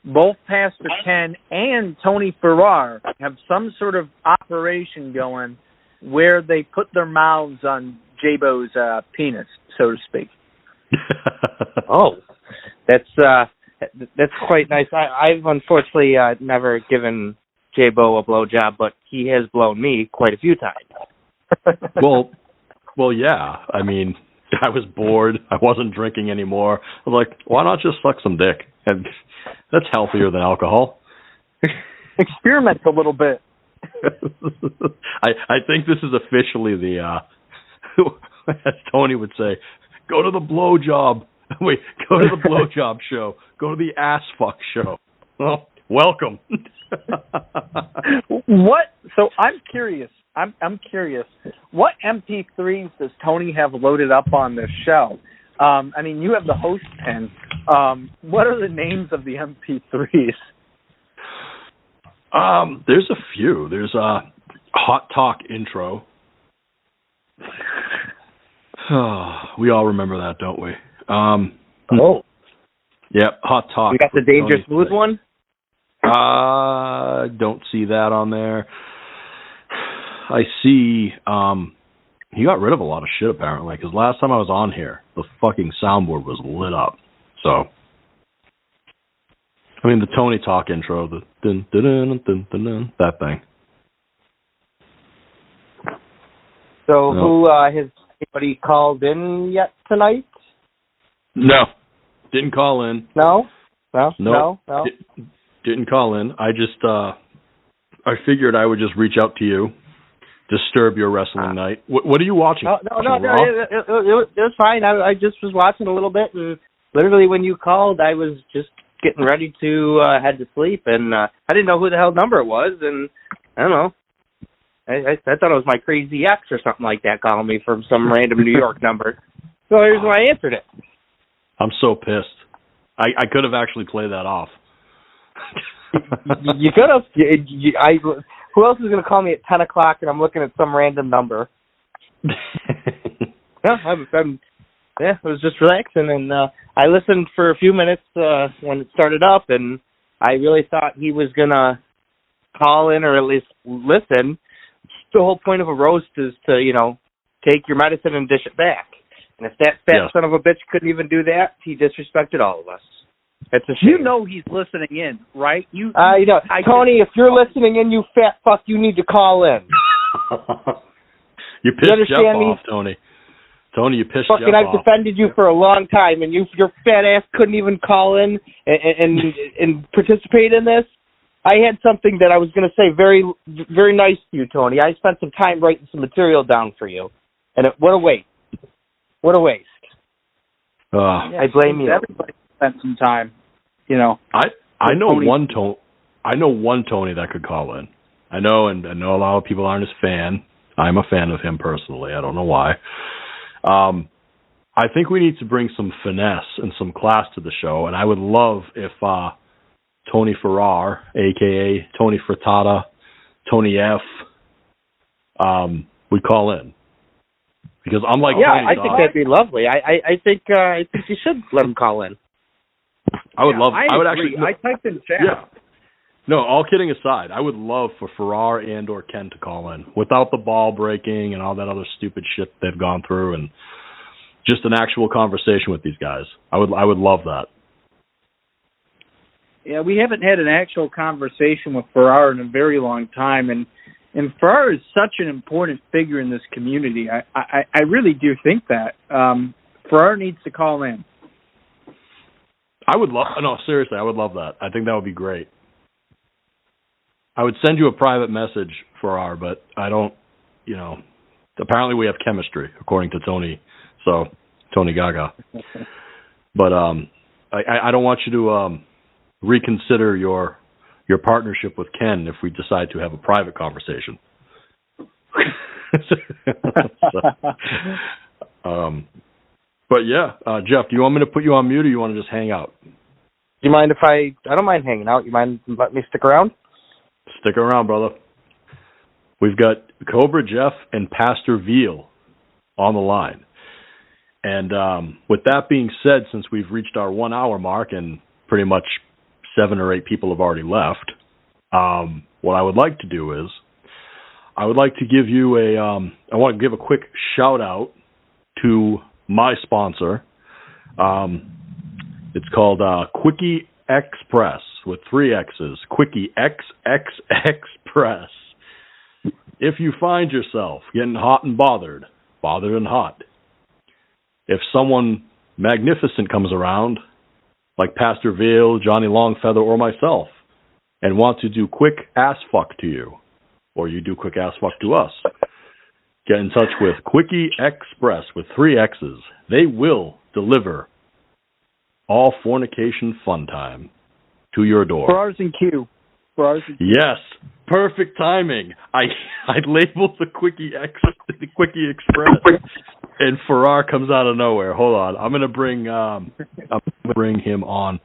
both Pastor Ken and Tony Farrar have some sort of operation going where they put their mouths on J-Bo's penis, so to speak. Oh, that's quite nice. I've unfortunately never given J-Bo a blowjob, but he has blown me quite a few times. Well, yeah. I mean, I was bored. I wasn't drinking anymore. I was like, why not just suck some dick? And that's healthier than alcohol. Experiment a little bit. I think this is officially the, as Tony would say, go to the blowjob. Wait, go to the blowjob show. Go to the ass fuck show. Well, welcome. What? So I'm curious. I'm curious. What MP3s does Tony have loaded up on this show? I mean, you have the host pen. What are the names of the MP3s? There's a few. There's a Hot Talk intro. We all remember that, don't we? Yep, Hot Talk. You got the Dangerous Smooth one? Don't see that on there. I see, he got rid of a lot of shit apparently, because last time I was on here, the fucking soundboard was lit up. So, I mean, the Tonytalk intro, the dun dun dun dun dun dun, that thing. So, who has anybody called in yet tonight? No, didn't call in. No. Didn't call in. I just, I figured I would just reach out to you, disturb your wrestling night. What are you watching? No, it was fine. I just was watching a little bit, and literally when you called, I was just getting ready to head to sleep, and I didn't know who the hell number it was, and I don't know. I thought it was my crazy ex or something like that calling me from some random New York number. So here's why I answered it. I'm so pissed. I could have actually played that off. You could have. Who else is going to call me at 10 o'clock and I'm looking at some random number? It was just relaxing, and I listened for a few minutes when it started up, and I really thought he was going to call in or at least listen. The whole point of a roast is to, take your medicine and dish it back. And if that fat son of a bitch couldn't even do that, he disrespected all of us. It's a shame. You know he's listening in, right? Tony, if you're listening in, you fat fuck, you need to call in. You pissed Jeff off, Tony. Tony, you pissed Jeff off. I've defended you for a long time, and your fat ass couldn't even call in and participate in this. I had something that I was going to say very, very nice to you, Tony. I spent some time writing some material down for you, and what a waste. What a waste. I blame you. Everybody spent some time, I know one Tony. I know one Tony that could call in. I know, and I know a lot of people aren't his fan. I'm a fan of him personally. I don't know why. I think we need to bring some finesse and some class to the show, and I would love if Tony Farrar, a.k.a. Tony Frittata, Tony F., would call in. Because unlike Tony I think that'd be lovely. I think you should let him call in. I would love. I would actually. I typed in chat. Yeah. No, all kidding aside, I would love for Farrar and or Ken to call in without the ball breaking and all that other stupid shit they've gone through, and just an actual conversation with these guys. I would love that. Yeah, we haven't had an actual conversation with Farrar in a very long time, and Farrar is such an important figure in this community. I really do think that Farrar needs to call in. I would love. No, seriously, I would love that. I think that would be great. I would send you a private message, Farrar, but I don't. Apparently we have chemistry, according to Tony. So Tony Gaga. But I don't want you to reconsider your partnership with Ken if we decide to have a private conversation. But yeah, Jeff, do you want me to put you on mute or you want to just hang out? Do you mind if I don't mind hanging out. You mind letting me stick around? Stick around, brother. We've got Cobra Jeff and Pastor Veal on the line. And with that being said, since we've reached our 1 hour mark and pretty much 7 or 8 people have already left, what I would like to do is I would like to give you I want to give a quick shout out to my sponsor. It's called Quickie Express with 3 X's. Quickie Express. If you find yourself getting hot and bothered and hot, if someone magnificent comes around, like Pastor Veal, Johnny Longfeather, or myself, and want to do quick ass fuck to you, or you do quick ass fuck to us, get in touch with Quickie Express with 3 X's. They will deliver all fornication fun time to your door. For ours in Q. Yes, perfect timing. I labeled the Quickie Express, and Farrar comes out of nowhere. Hold on, I'm gonna bring him on.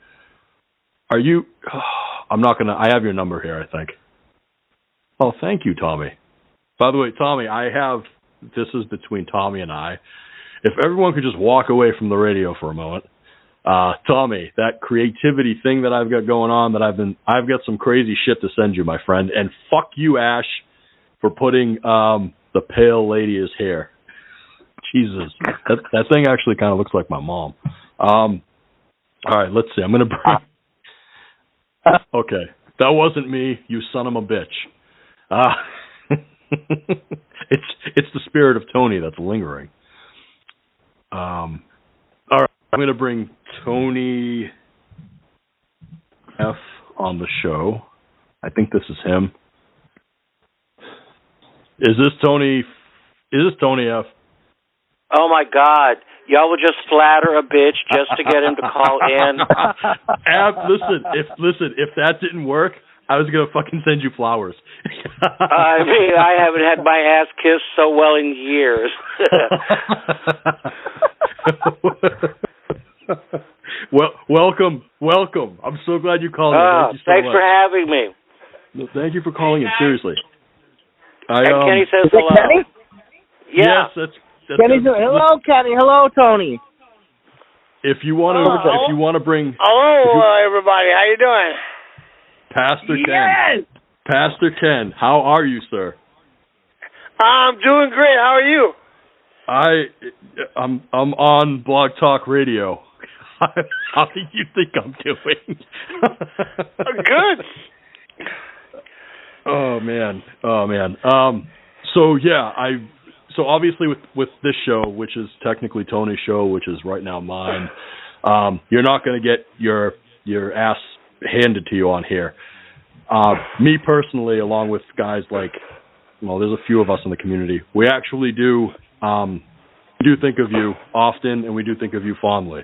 Are you? I'm not gonna. I have your number here, I think. Oh, thank you, Tommy. By the way, Tommy, this is between Tommy and I. If everyone could just walk away from the radio for a moment. Tommy, that creativity thing that I've got going on, I've got some crazy shit to send you, my friend. And fuck you, Ash, for putting the pale lady as hair. Jesus, that thing actually kind of looks like my mom. All right, let's see. I'm gonna bring. Okay, that wasn't me, you son of a bitch. It's the spirit of Tony that's lingering. All right, I'm going to bring Tony F on the show. I think this is him. Is this Tony F? Oh my God! Y'all would just flatter a bitch just to get him to call in. Listen. If that didn't work, I was gonna fucking send you flowers. I mean, I haven't had my ass kissed so well in years. Well, welcome. I'm so glad you called in. Thanks for having me. No, thank you for calling in. Seriously. And Kenny says hello. Kenny? Yeah. Yes, that's Kenny. Hello, Kenny. Hello, Tony. If you want to bring. Hello, everybody. How you doing? Pastor Ken. Yes! Pastor Ken, how are you, sir? I'm doing great. How are you? I'm on Blogtalk Radio. How do you think I'm doing? Good. Oh man. So obviously with this show, which is technically Tony's show, which is right now mine, you're not going to get your ass handed to you on here. Me personally, along with guys like, there's a few of us in the community, we actually do think of you often, and we do think of you fondly.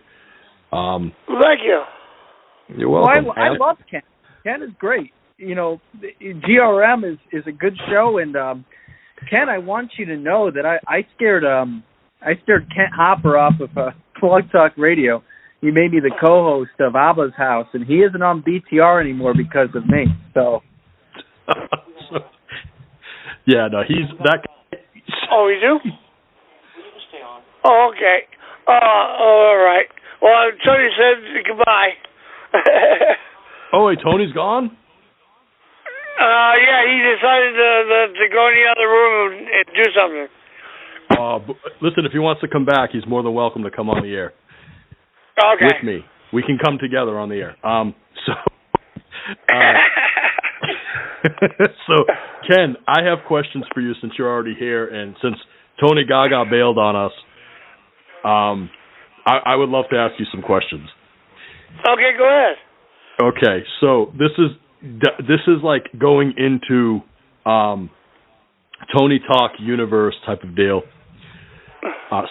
Thank you. You're welcome. Well, I love Ken. Ken is great. GRM is a good show, and Ken, I want you to know that I scared Kent Hopper off of Blogtalk Radio. He made me the co-host of Abba's House, and he isn't on BTR anymore because of me. So, yeah, no, he's that guy. Oh, you do? Oh, okay. All right. Well, Tony said goodbye. Oh, wait, Tony's gone? Yeah, he decided to go in the other room and do something. Listen, if he wants to come back, he's more than welcome to come on the air. Okay. With me. We can come together on the air. So, Ken, I have questions for you since you're already here, and since Tony Gaga bailed on us, I would love to ask you some questions. Okay, go ahead. Okay, so this is like going into Tonytalk universe type of deal.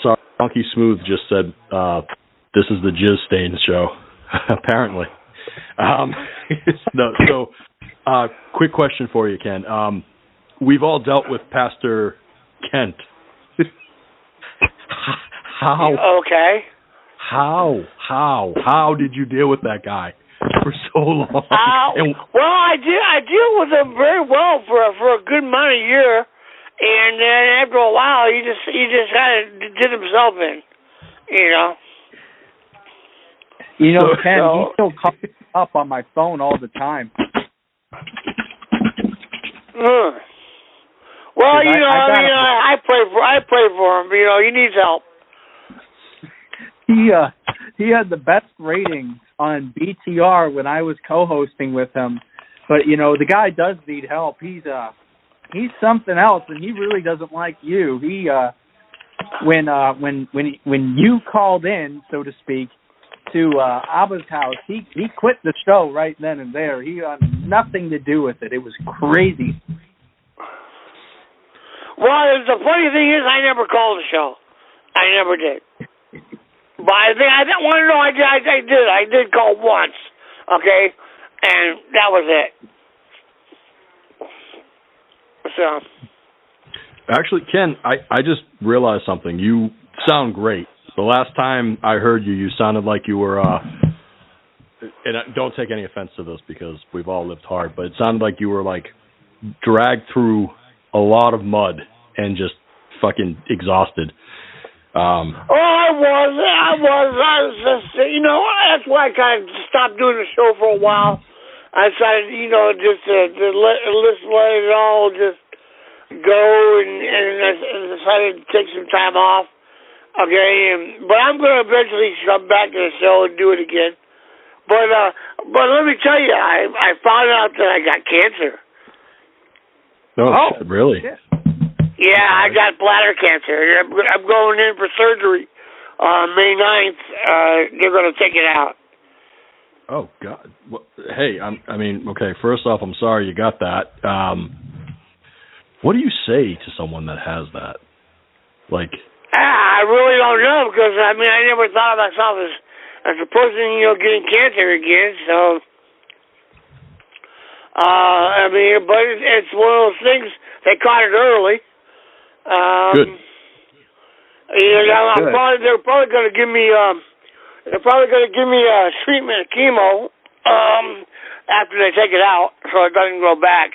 Sorry, Funky Smooth just said this is the Jizz Stains show, apparently. Quick question for you, Ken. We've all dealt with Pastor Kent. How? Okay. How did you deal with that guy for so long? Well, I deal with him very well for a good amount of year, and then after a while, he just kind of did himself in, You know. You know, Ken, he still calls up on my phone all the time. Well, you know, I pray for him. You know, he needs help. He had the best ratings on BTR when I was co-hosting with him, but you know, the guy does need help. He's something else, and he really doesn't like you. He when you called in, so to speak, to Abba's house, he quit the show right then and there. He had nothing to do with it. It was crazy. Well, the funny thing is, I never called the show. I never did. But I didn't want to know. I did call once, okay, and that was it. So. Actually, Ken, I just realized something. You sound great. The last time I heard you, you sounded like you were, and don't take any offense to this because we've all lived hard, but it sounded like you were, like, dragged through a lot of mud and just fucking exhausted. I was just, you know, that's why I kind of stopped doing the show for a while. I decided, you know, just to let it all just go, and I decided to take some time off. Okay, but I'm going to eventually come back to the show and do it again. But let me tell you, I found out that I got cancer. Oh, really? Yeah, I got bladder cancer. I'm going in for surgery on May 9th. They're going to take it out. Oh, God. Well, hey, I mean, okay, first off, I'm sorry you got that. What do you say to someone that has that? Like... I really don't know, because, I mean, I never thought of myself as a person, you know, getting cancer again, so... I mean, but it's one of those things, they caught it early. Good. You know, they're probably going to give me, treatment, chemo, after they take it out, so it doesn't go back.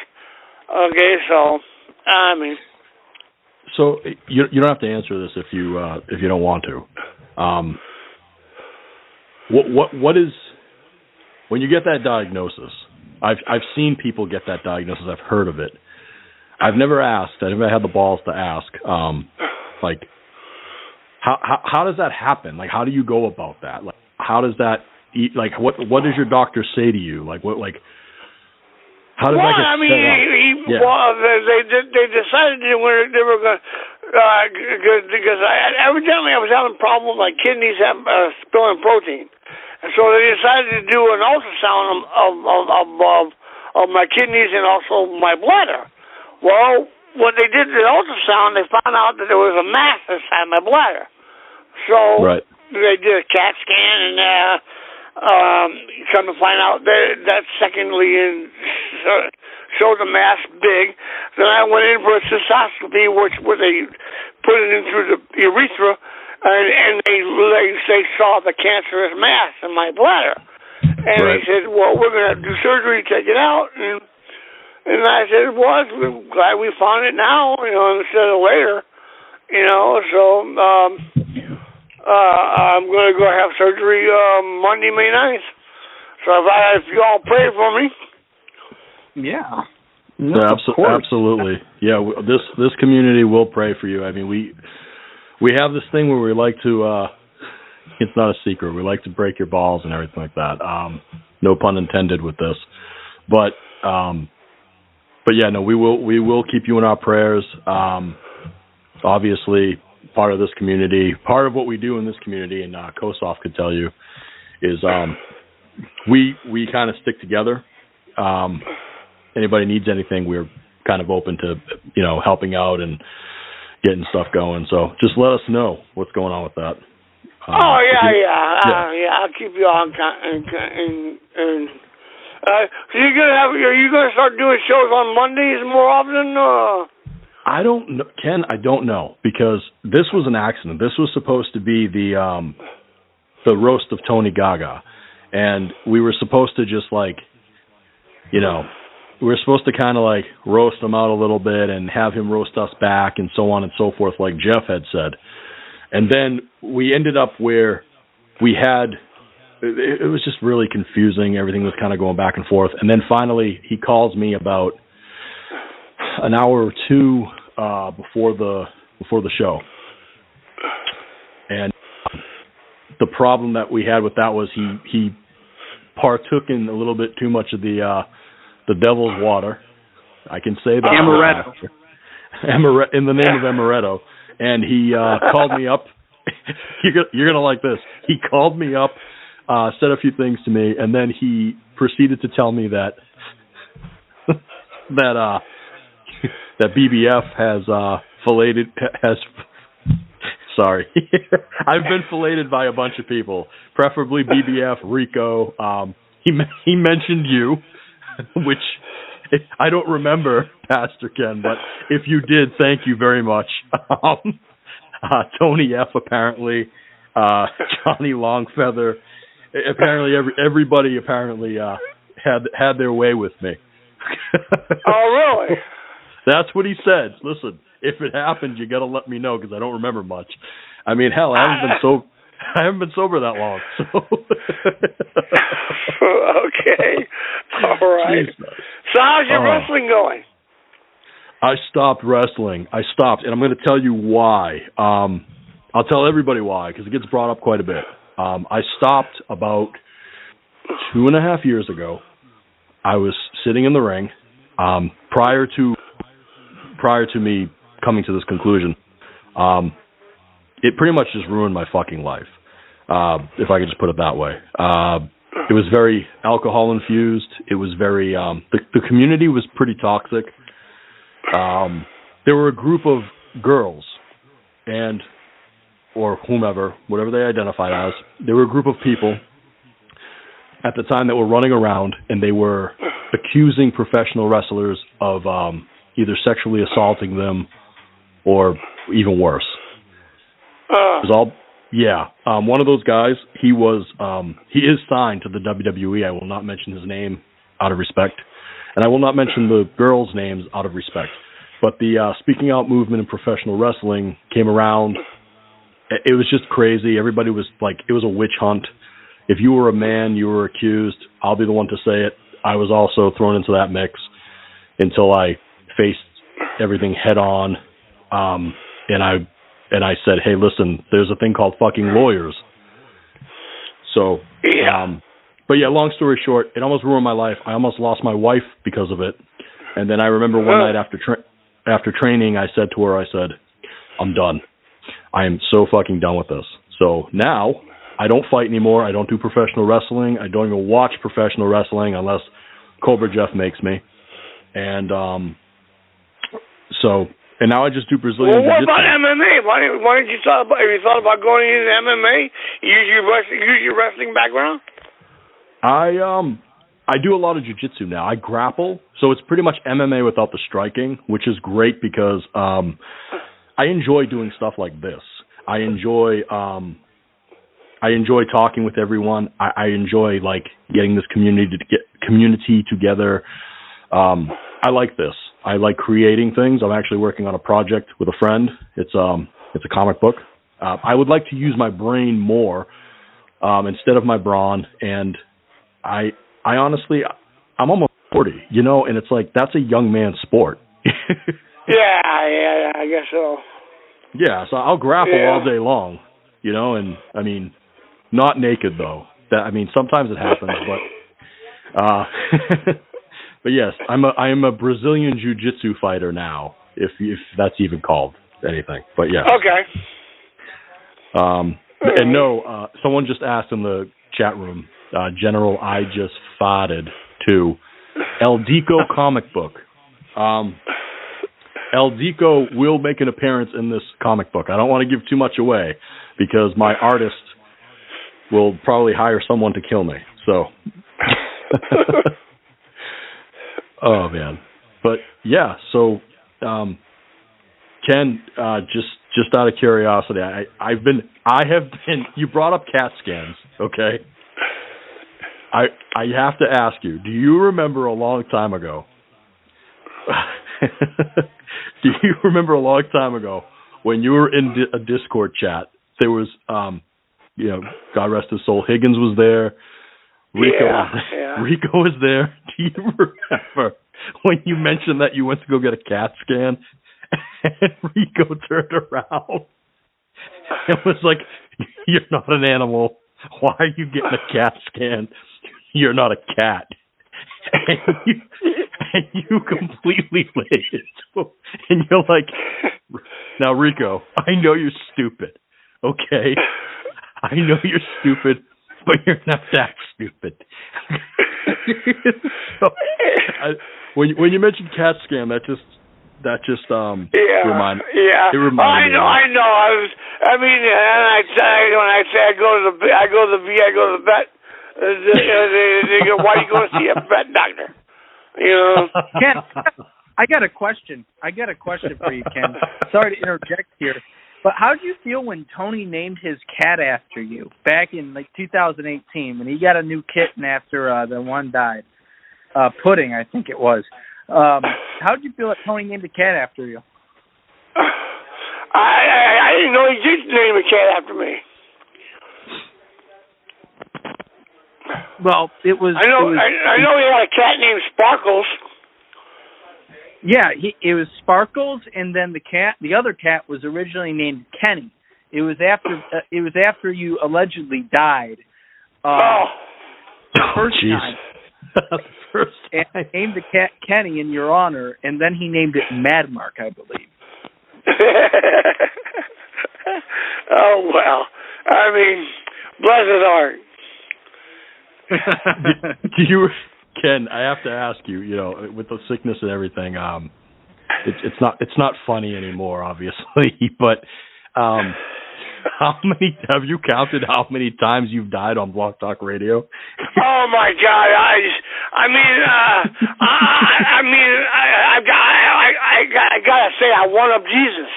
Okay, so, I mean... So you don't have to answer this if you don't want to. What is when you get that diagnosis? I've seen people get that diagnosis. I've heard of it. I've never asked. I never had the balls to ask. Like how does that happen? Like how do you go about that? Like how does that? Like what does your doctor say to you? Like what like. How does that get set up? They decided they were going to, because evidently I was having problems with my kidneys spilling protein. And so they decided to do an ultrasound of my kidneys and also my bladder. Well, when they did the ultrasound, they found out that there was a mass inside my bladder. So they did a CAT scan and... come to find out that secondly showed the mass big. Then I went in for a cystoscopy, where they put it in through the urethra, and they saw the cancerous mass in my bladder. And they said, well, we're going to do surgery to take it out. And I said, well, I'm glad we found it now, you know, instead of later, you know, so... I'm going to go have surgery Monday, May 9th. So if you all pray for me. Yeah. No, absolutely. Yeah, this community will pray for you. I mean, we have this thing where we like to, it's not a secret, we like to break your balls and everything like that. No pun intended with this. But yeah, no, we will keep you in our prayers. Obviously, part of this community, part of what we do in this community, and Kosov could tell you, is we kind of stick together. Anybody needs anything, we're kind of open to, you know, helping out and getting stuff going. So just let us know what's going on with that. I'll keep you on. So are you gonna start doing shows on Mondays more often? I don't know, Ken. I don't know, because this was an accident. This was supposed to be the roast of Tony Gaga, and we were supposed to just like, you know, we were supposed to kind of like roast him out a little bit and have him roast us back and so on and so forth, like Jeff had said. And then we ended up where we had, it was just really confusing. Everything was kind of going back and forth. And then finally he calls me about an hour or two before the show. And the problem that we had with that was he partook in a little bit too much of the devil's water. I can say that. Amaretto. In the name of Amaretto. And he called me up. You're going to like this. He called me up, said a few things to me, and then he proceeded to tell me that that BBF has filleted, sorry. I've been filleted by a bunch of people, preferably BBF, Rico. He mentioned you, which I don't remember, Pastor Ken, but if you did, thank you very much. Tony F, apparently, Johnny Longfeather. Apparently, everybody apparently had their way with me. Oh, really? That's what he said. Listen, if it happened, you got to let me know because I don't remember much. I mean, hell, I haven't been sober that long. So. Okay, all right. Jeez. So how's your wrestling going? I stopped wrestling. And I'm going to tell you why. I'll tell everybody why because it gets brought up quite a bit. I stopped about 2.5 years ago. I was sitting in the ring prior to me coming to this conclusion. It pretty much just ruined my fucking life, if I could just put it that way. It was very alcohol infused. It was very the community was pretty toxic. There were a group of girls or whomever, whatever they identified as. There were a group of people at the time that were running around, and they were accusing professional wrestlers of either sexually assaulting them or even worse. It was all, one of those guys, he is signed to the WWE. I will not mention his name out of respect, and I will not mention the girls' names out of respect. But the speaking out movement in professional wrestling came around. It was just crazy. Everybody was like, it was a witch hunt. If you were a man, you were accused. I'll be the one to say it. I was also thrown into that mix until I faced everything head on. And I said, hey, listen, there's a thing called fucking lawyers. So, but yeah, long story short, it almost ruined my life. I almost lost my wife because of it. And then I remember one night after training, I said to her, I'm done. I am so fucking done with this. So now I don't fight anymore. I don't do professional wrestling. I don't even watch professional wrestling unless Cobra Jeff makes me. And and now I just do Brazilian Jiu-Jitsu. Well, what about MMA? Why did you thought about going into MMA? Use your wrestling background? I do a lot of jiu-jitsu now. I grapple, so it's pretty much MMA without the striking, which is great because I enjoy doing stuff like this. I enjoy talking with everyone. I enjoy like getting this community together. I like this. I like creating things. I'm actually working on a project with a friend. It's a comic book. I would like to use my brain more instead of my brawn. And I honestly, I'm almost 40, and it's like that's a young man's sport. Yeah, I guess so. Yeah, so I'll grapple all day long, and I mean, not naked though. Sometimes it happens, but but yes, I am a Brazilian Jiu-Jitsu fighter now, if that's even called anything. But yeah. Okay. And no, someone just asked in the chat room, General, I just farted to El Dico comic book. El Dico will make an appearance in this comic book. I don't want to give too much away because my artist will probably hire someone to kill me. So, oh man, but yeah. So, Ken, just out of curiosity, I have been. You brought up CAT scans, okay? I have to ask you. Do you remember a long time ago? Do you remember a long time ago when you were in a Discord chat there was, God rest his soul, Higgins was there. Rico was there. Do you remember when you mentioned that you went to go get a CAT scan and Rico turned around and was like, "You're not an animal. Why are you getting a CAT scan? You're not a cat." And you completely laid it to him. And you're like, "Now, Rico, I know you're stupid, okay? I know you're stupid, but you're not that stupid." So, when you mentioned CAT scan, that just reminded I know. When I say I go to the vet. They go, "Why are you going to see a vet doctor?" Ken, I got a question for you, Ken. Sorry to interject here, but how did you feel when Tony named his cat after you back in 2018 when he got a new kitten after the one died? Pudding, I think it was. How did you feel that Tony named a cat after you? I didn't know he did name a cat after me. Well, it was. I know he had a cat named Sparkles. Yeah, it was Sparkles, and then the other cat was originally named Kenny. It was after you allegedly died. The first time. And he named the cat Kenny in your honor, and then he named it Mad Mark, I believe. Oh well, I mean, bless his heart. Do you, Ken? I have to ask you. With the sickness and everything, it's not funny anymore, obviously. But how many have you counted? How many times you've died on Blogtalk Radio? Oh my God! I gotta say, I won up Jesus.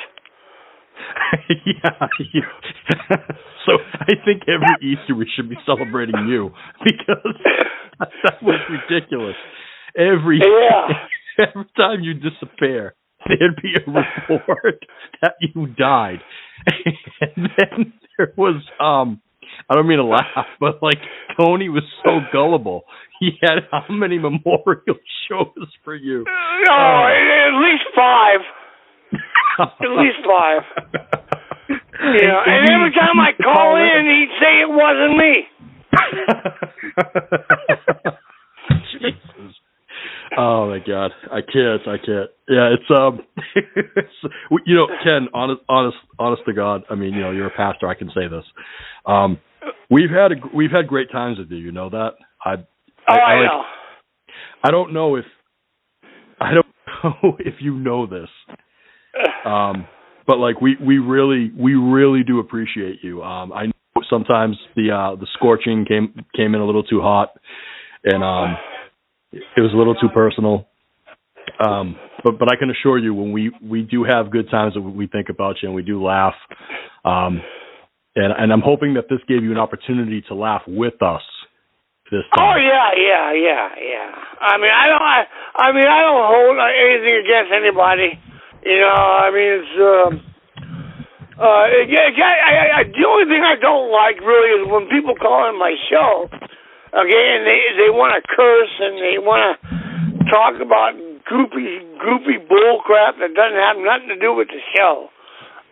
Yeah. So I think every Easter we should be celebrating you because that was ridiculous. Every time you disappear, there'd be a report that you died. And then there was, I don't mean to laugh, but Tony was so gullible. He had how many memorial shows for you? No, at least 5. At least 5. And every time I call in, he'd say it wasn't me. Jesus. Oh my God, I can't. Yeah, it's Ken. Honest to God. I mean, you're a pastor. I can say this. We've had great times with you. You know that. I know. I don't know if you know this. But we really do appreciate you. I know sometimes the scorching came in a little too hot, and it was a little too personal. But I can assure you, when we do have good times, that we think about you and we do laugh. And I'm hoping that this gave you an opportunity to laugh with us this time. Oh yeah. I mean, I don't hold anything against anybody. It's the only thing I don't like really is when people call in my show, okay, and they want to curse and they want to talk about goofy bull crap that doesn't have nothing to do with the show.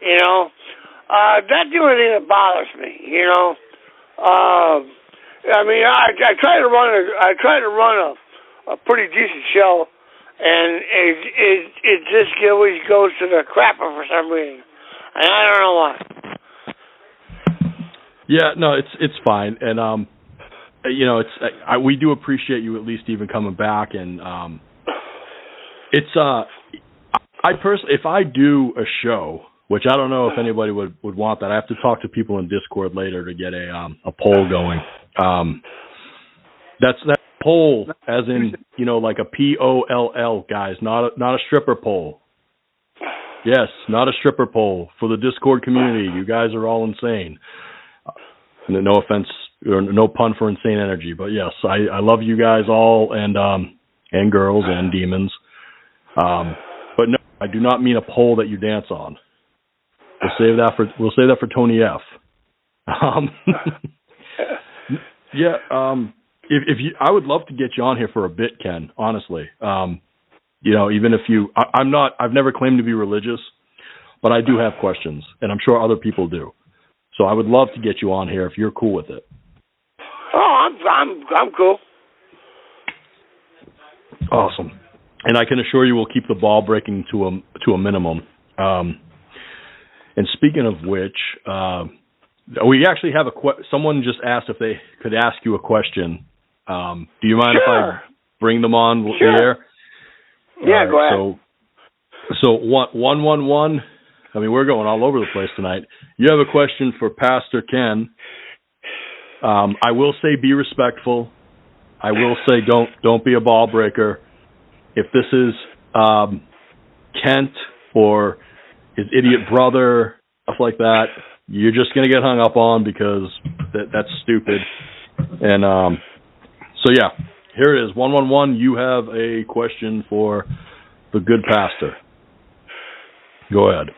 That's the only thing that bothers me. I try to run a pretty decent show. And it just always goes to the crapper for some reason, and I don't know why. Yeah, no, it's fine, and we do appreciate you at least even coming back, and it's I personally, if I do a show, which I don't know if anybody would want that, I have to talk to people in Discord later to get a poll going. That's that poll, as in like a POLL, guys, not a stripper pole. Yes, not a stripper pole for the Discord community. You guys are all insane. No offense, or no pun for insane energy, but yes, I love you guys all, and girls and demons. But no, I do not mean a pole that you dance on. save that for Tony F. If you, I would love to get you on here for a bit, Ken. Honestly, even if I've never claimed to be religious, but I do have questions, and I'm sure other people do. So I would love to get you on here if you're cool with it. Oh, I'm cool. Awesome, and I can assure you we'll keep the ball breaking to a minimum. And speaking of which, we actually have someone just asked if they could ask you a question. Do you mind if I bring them on the air? Yeah, go ahead. So 111. I mean, we're going all over the place tonight. You have a question for Pastor Ken. I will say be respectful. I will say don't be a ball breaker. If this is Kent or his idiot brother, stuff like that, you're just going to get hung up on because that's stupid. And so, yeah, here it is. 111, you have a question for the good pastor. Go ahead.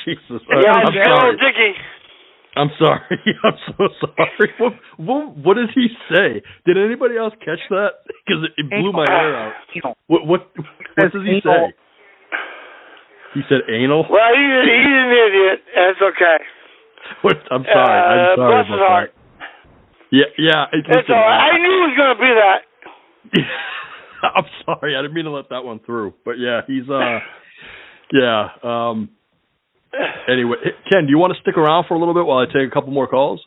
Jesus. I'm sorry. I'm sorry. I'm so sorry. What does he say? Did anybody else catch that? Because it blew my hair out. What does he say? He said anal? Well, he's an idiot. That's okay. I'm sorry. Bless his heart. Yeah. It's all right. I knew it was going to be that. I'm sorry. I didn't mean to let that one through. But yeah, he's anyway, Ken, do you want to stick around for a little bit while I take a couple more calls?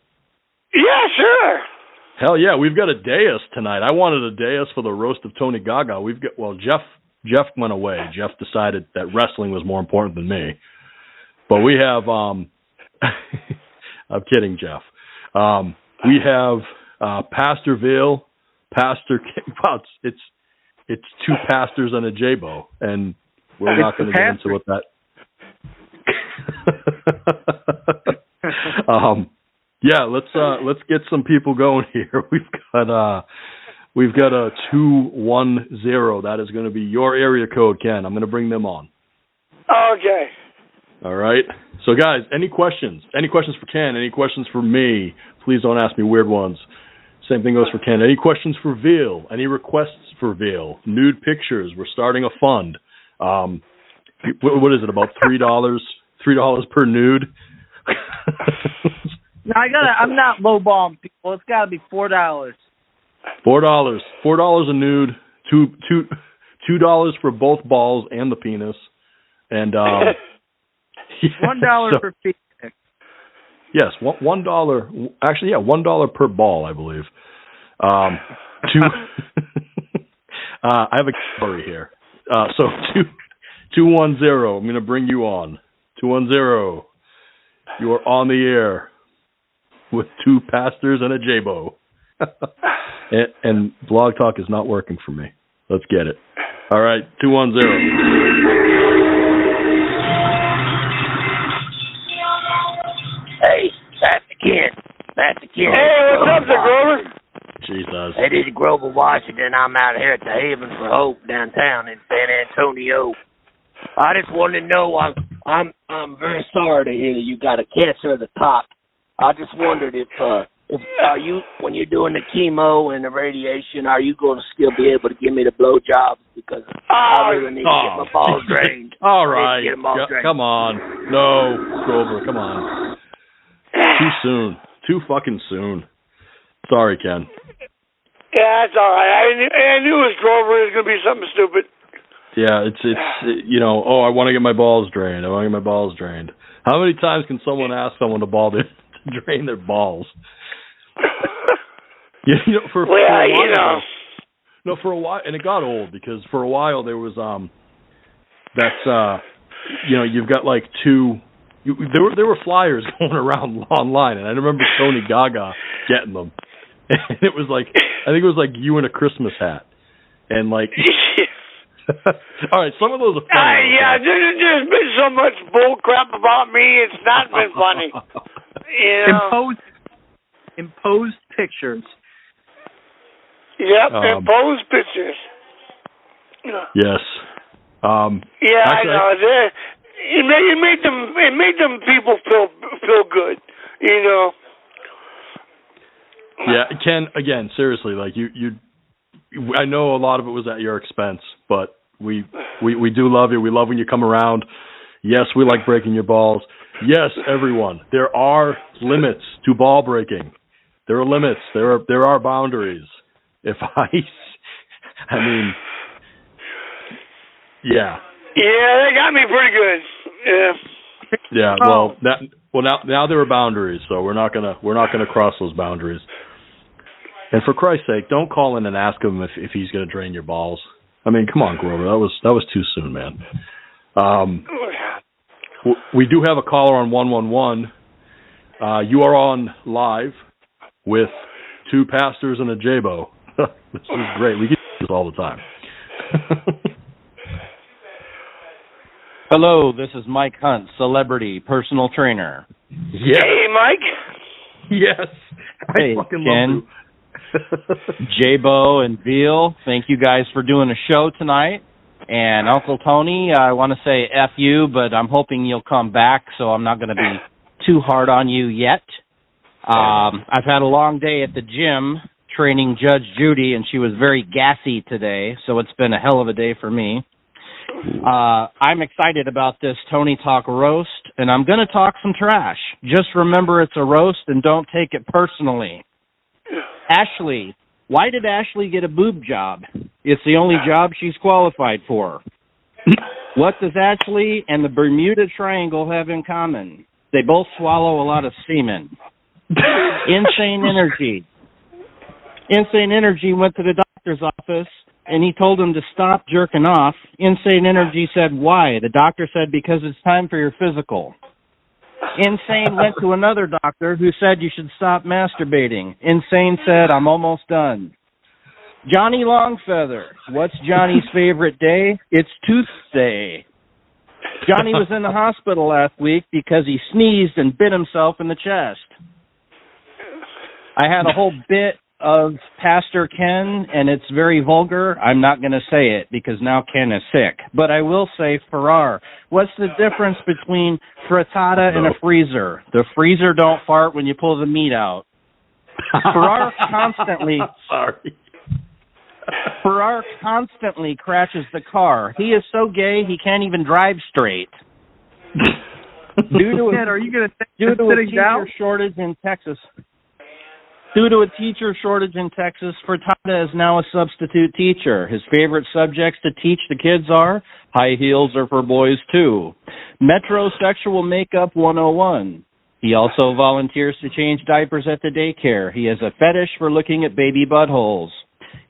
Yeah, sure. Hell yeah, we've got a dais tonight. I wanted a dais for the roast of Tony Gaga. Jeff went away. Jeff decided that wrestling was more important than me. But we have I'm kidding, Jeff. We have Pastor Veal, Pastor King. Wow, it's two pastors and a J-Bo, and we're not going to get into what that. Let's get some people going here. We've got a 210. That is going to be your area code, Ken. I'm going to bring them on. Okay. All right. So guys, any questions? Any questions for Ken? Any questions for me? Please don't ask me weird ones. Same thing goes for Ken. Any questions for Veal? Any requests for Veal? Nude pictures. We're starting a fund. What is it, about $3 per nude? No, I'm not lowballing people. It's got to be $4. $4 a nude. $2 for both balls and the penis, and $1 per penis. Yes, $1. Actually, yeah, $1 per ball, I believe. I have a gallery here. So 210. I'm going to bring you on. 210. You are on the air with two pastors and a J-Bo. and Blog Talk is not working for me. Let's get it. All right, 210. Hey, that's the kid. Hey, what's up, there, Grover? Jesus. Hey, this is Grover Washington. I'm out here at the Haven for Hope downtown in San Antonio. I just wanted to know, I'm very sorry to hear you got a cancer of the top. I just wondered if are you, when you're doing the chemo and the radiation, are you going to still be able to give me the blowjob? Because I really need to get my balls drained. All right. Drained. Come on. No, Grover, come on. Too soon. Too fucking soon. Sorry, Ken. Yeah, that's all right. I knew it was Grover. It was going to be something stupid. Yeah, it's I want to get my balls drained. How many times can someone ask someone to drain their balls? For a while. No, for a while, and it got old because for a while there was you've got like two. There were flyers going around online, and I remember Tony Gaga getting them, and it was like I think it was like you in a Christmas hat, and like. All right, some of those are funny. Yeah, there's been so much bull crap about me. It's not been funny. in posed pictures. Yep, and posed pictures. Yes. Yeah, actually, I know. It made them people feel good, you know. Yeah, Ken. Again, seriously, like you. I know a lot of it was at your expense, but we do love you. We love when you come around. Yes, we like breaking your balls. Yes, everyone. There are limits to ball breaking. There are limits. There are boundaries. If I mean, yeah. Yeah, they got me pretty good. Yeah. Yeah. Now there are boundaries, so we're not gonna cross those boundaries. And for Christ's sake, don't call in and ask him if he's gonna drain your balls. I mean, come on, Grover. That was too soon, man. We do have a caller on 111. You are on live with two pastors and a J-Bo. This is great. We get this all the time. Hello, this is Mike Hunt, celebrity personal trainer. Yes. Hey, Mike. Yes. Hey, Ken, J-Bo, and Veal, thank you guys for doing a show tonight. And Uncle Tony, I want to say F you, but I'm hoping you'll come back, so I'm not going to be too hard on you yet. I've had a long day at the gym training Judge Judy, and she was very gassy today, so it's been a hell of a day for me. I'm excited about this Tonytalk roast, and I'm going to talk some trash. Just remember it's a roast and don't take it personally. Ashley, why did Ashley get a boob job? It's the only job she's qualified for. What does Ashley and the Bermuda Triangle have in common? They both swallow a lot of semen. Insane Energy. Insane Energy went to the doctor's office, and he told him to stop jerking off. Insane Energy said, why? The doctor said, because it's time for your physical. Insane went to another doctor who said you should stop masturbating. Insane said, I'm almost done. Johnny Longfeather. What's Johnny's favorite day? It's Tuesday. Johnny was in the hospital last week because he sneezed and bit himself in the chest. I had a whole bit of Pastor Ken, and it's very vulgar. I'm not going to say it because now Ken is sick. But I will say Farrar. What's the difference between frittata and a freezer? The freezer don't fart when you pull the meat out. Farrar constantly... Sorry. Farrar constantly crashes the car. He is so gay he can't even drive straight. Due to are you going to teacher shortage in Texas... Due to a teacher shortage in Texas, Frittata is now a substitute teacher. His favorite subjects to teach the kids are high heels are for boys, too. Metrosexual Makeup 101. He also volunteers to change diapers at the daycare. He has a fetish for looking at baby buttholes.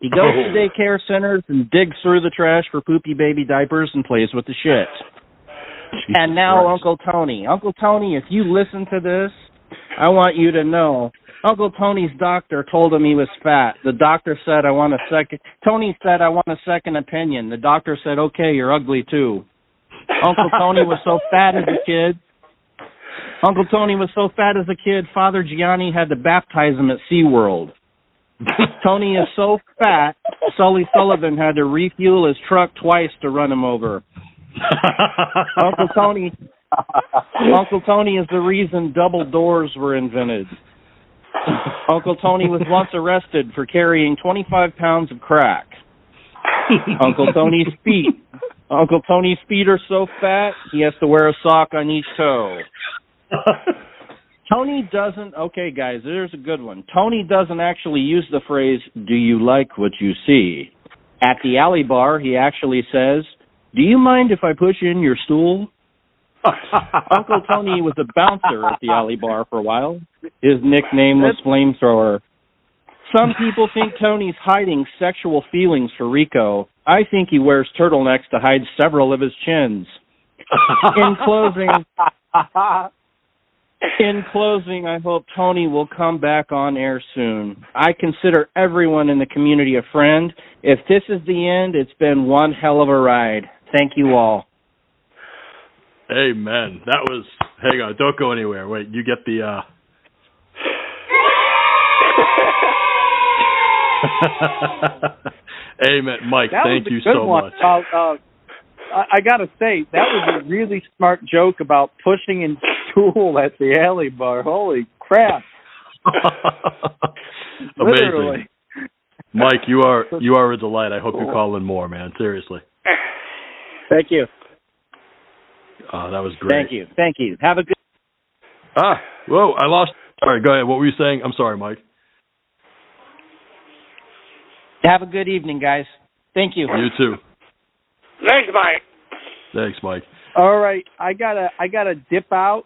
He goes to daycare centers and digs through the trash for poopy baby diapers and plays with the shit. And now Uncle Tony. Uncle Tony, if you listen to this, I want you to know Uncle Tony's doctor told him he was fat. The doctor said, Tony said, I want a second opinion. The doctor said, okay, you're ugly too. Uncle Tony was so fat as a kid. Father Gianni had to baptize him at SeaWorld. Tony is so fat, Sully Sullivan had to refuel his truck twice to run him over. Uncle Tony is the reason double doors were invented. Uncle Tony was once arrested for carrying 25 pounds of crack. Uncle Tony's feet are so fat, he has to wear a sock on each toe. Tony doesn't, okay guys, there's a good one. Tony doesn't actually use the phrase, do you like what you see? At the alley bar, he actually says, do you mind if I push in your stool? Uncle Tony was a bouncer at the alley bar for a while. His nickname was Flamethrower. Some people think Tony's hiding sexual feelings for Rico. I think he wears turtlenecks to hide several of his chins. In closing, I hope Tony will come back on air soon. I consider everyone in the community a friend. If this is the end, it's been one hell of a ride. Thank you all. Amen. That was... Hang on. Don't go anywhere. Wait, you get the... Amen, Mike. Thank you so much. I got to say, that was a really smart joke about pushing in stool at the alley bar. Holy crap. Amazing. Mike, you are a delight. I hope you call in more, man. Seriously. Thank you. That was great. Thank you. Have a good... Whoa, I lost... All right, go ahead. What were you saying? I'm sorry, Mike. Have a good evening, guys. Thank you. You too. Thanks, Mike. Thanks, Mike. All right, I gotta dip out.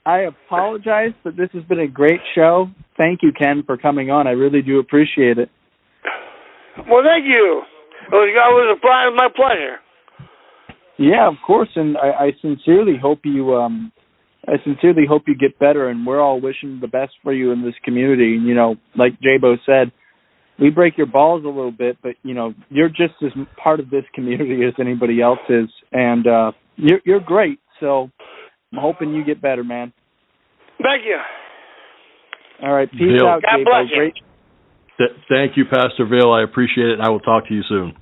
I apologize, but this has been a great show. Thank you, Ken, for coming on. I really do appreciate it. Well, thank you. It was my pleasure. Yeah, of course, and I sincerely hope you get better, and we're all wishing the best for you in this community. You know, like J-Bo said, we break your balls a little bit, but you know, you're just as part of this community as anybody else is, and you're great. So I'm hoping you get better, man. Thank you. All right, peace Veal. out, God J-Bo. bless you. Great. Thank you, Pastor Veal. I appreciate it, and I will talk to you soon.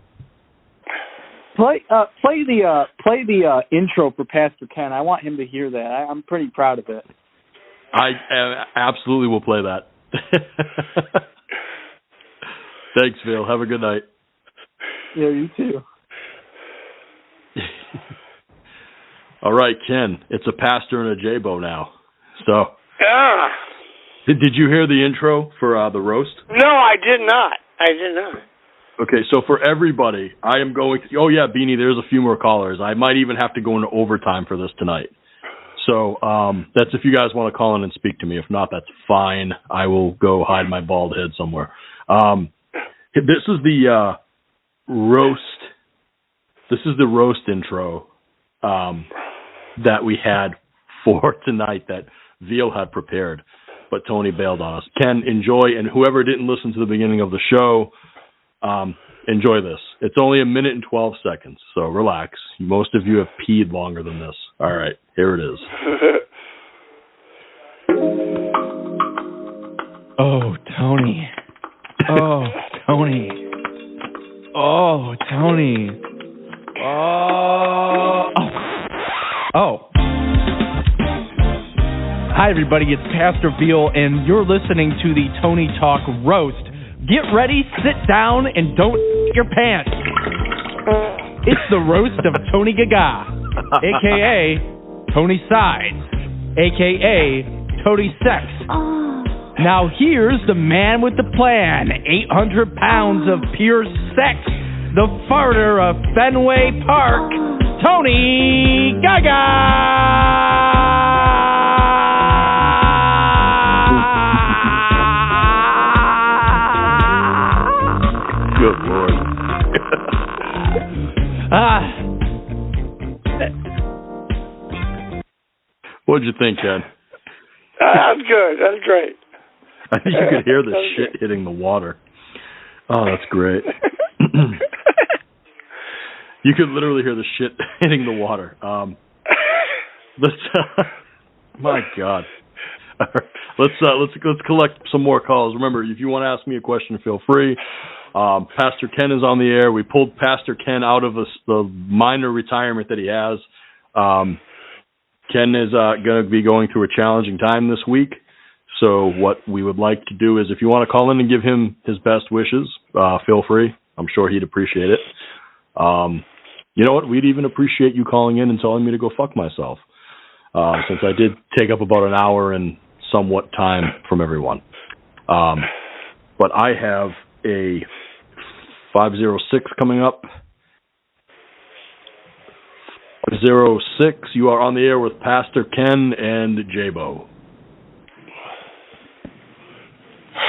Play the intro for Pastor Ken. I want him to hear that. I'm pretty proud of it. I absolutely will play that. Thanks, Veal. Have a good night. Yeah, you too. All right, Ken. It's a pastor and a J-Bo now. So, Yeah. Did you hear the intro for the roast? No, I did not. Okay, so for everybody, I am going to... Oh, yeah, Beanie, there's a few more callers. I might even have to go into overtime for this tonight. So that's if you guys want to call in and speak to me. If not, that's fine. I will go hide my bald head somewhere. This is the roast. This is the roast intro that we had for tonight that Veal had prepared, but Tony bailed on us. Ken, enjoy, and whoever didn't listen to the beginning of the show, enjoy this. It's only 1 minute and 12 seconds, so relax. Most of you have peed longer than this. All right, here it is. Oh, Tony. Oh, Tony. Oh, Tony. Oh. Hi, everybody. It's Pastor Veal, and you're listening to the Tonytalk Roast. Get ready, sit down, and don't your pants. It's the roast of Tony Gaga, a.k.a. Tony Sides, a.k.a. Tony Sex. Now here's the man with the plan, 800 pounds of pure sex, the farter of Fenway Park, Tony Gaga! Good Lord. What'd you think, Ken? That's good. That's great. I think you could hear the shit hitting the water. Oh, that's great. You could literally hear the shit hitting the water. My God. Let's collect some more calls. Remember, if you want to ask me a question, feel free. Pastor Ken is on the air. We pulled Pastor Ken out of the minor retirement that he has. Ken is going to be going through a challenging time this week. So what we would like to do is, if you want to call in and give him his best wishes, feel free. I'm sure he'd appreciate it. You know what? We'd even appreciate you calling in and telling me to go fuck myself, since I did take up about an hour and somewhat time from everyone. But I have a 506 coming up. 506, you are on the air with Pastor Ken and J-Bo.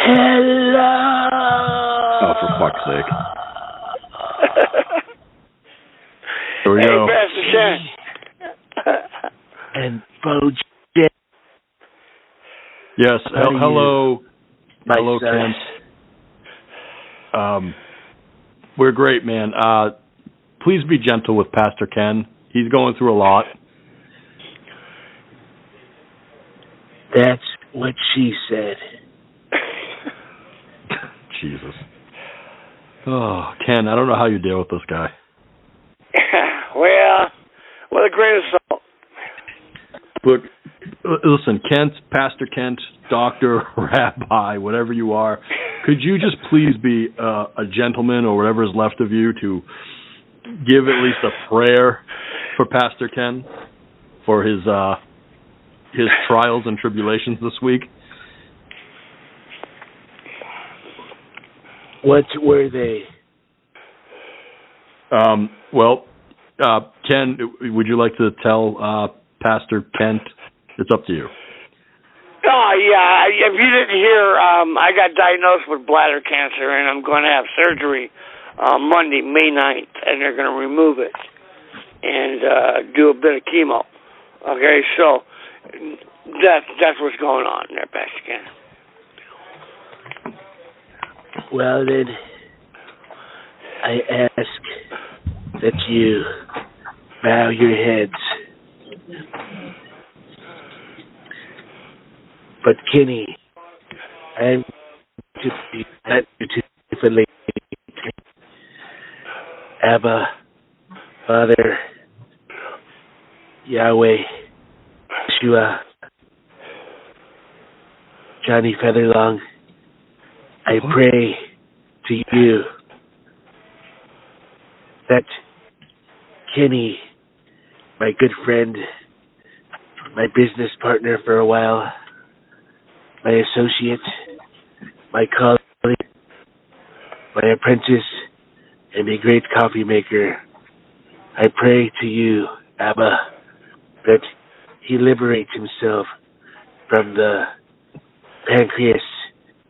Hello. Oh, for fuck's sake. Here we go. Pastor Ken. And Bo Jeff. Yes. Hello. My Hello, son. Ken. We're great, man. Please be gentle with Pastor Ken. He's going through a lot. That's what she said. Jesus. Oh, Ken, I don't know how you deal with this guy. Well, with a grain of salt. But listen, Kent, Pastor Kent, doctor, rabbi, whatever you are, could you just please be a gentleman or whatever is left of you to give at least a prayer for Pastor Ken for his trials and tribulations this week? What were they? Well, Ken, would you like to tell Pastor Kent? It's up to you. Oh, yeah. If you didn't hear, I got diagnosed with bladder cancer, and I'm going to have surgery Monday, May 9th, and they're going to remove it and do a bit of chemo. Okay, so that's what's going on there, Pastor Ken. Well, then, I ask that you bow your heads. But Kenny, I'm to be dutifully Abba, Father, Yahweh, Yeshua, Johnny Featherlong, I pray to you that Kenny, my good friend, my business partner for a while, my associate, my colleague, my apprentice, and a great coffee maker, I pray to you, Abba, that he liberates himself from the pancreas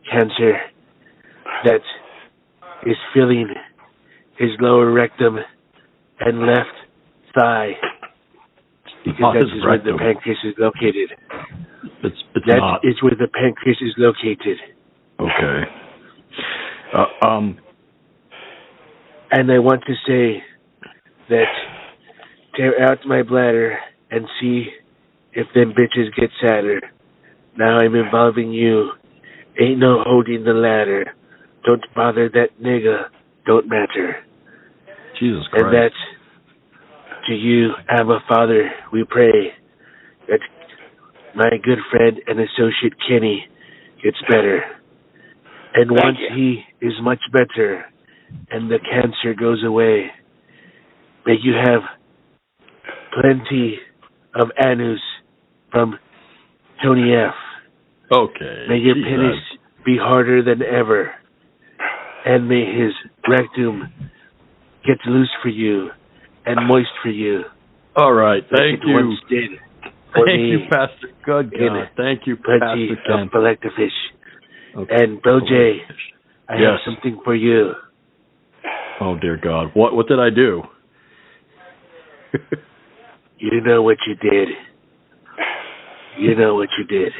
cancer that is filling his lower rectum and left thigh, because that is where the pancreas is located. That is where the pancreas is located. Okay. And I want to say that tear out my bladder and see if them bitches get sadder. Now I'm involving you. Ain't no holding the ladder. Don't bother that nigga. Don't matter. Jesus Christ. And that, to you, Abba Father, we pray that my good friend and associate Kenny gets better. And once he is much better and the cancer goes away, may you have plenty of anus from Tony F. Okay. May your penis be harder than ever, and may his rectum get loose for you and moist for you. All right. Thank you. Once did Thank you, Pastor. Good God. Thank you, Pastor Ken. Plenty of fish. Okay. And Bro J, I have something for you. Oh dear God! What did I do? You know what you did. You know what you did.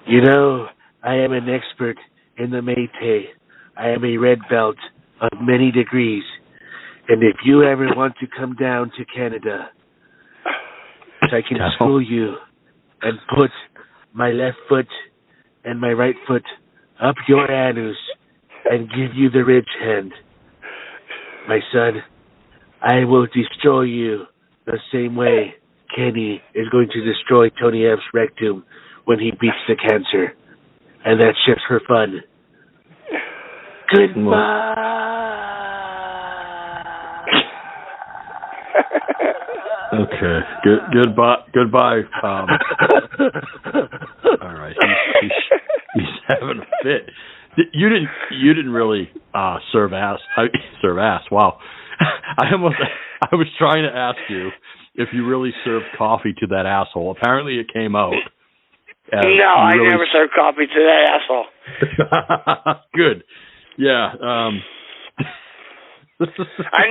You know, I am an expert in the Métis. I am a red belt of many degrees. And if you ever want to come down to Canada, I can school you and put my left foot and my right foot up your anus and give you the rich hand. My son, I will destroy you the same way Kenny is going to destroy Tony F's rectum when he beats the cancer. And that's just for fun. Goodbye. Okay. Goodbye. All right. He's having a fit. You didn't really serve ass. Wow. I was trying to ask you if you really served coffee to that asshole. Apparently, it came out. No, I never served coffee to that asshole. Good. Yeah. I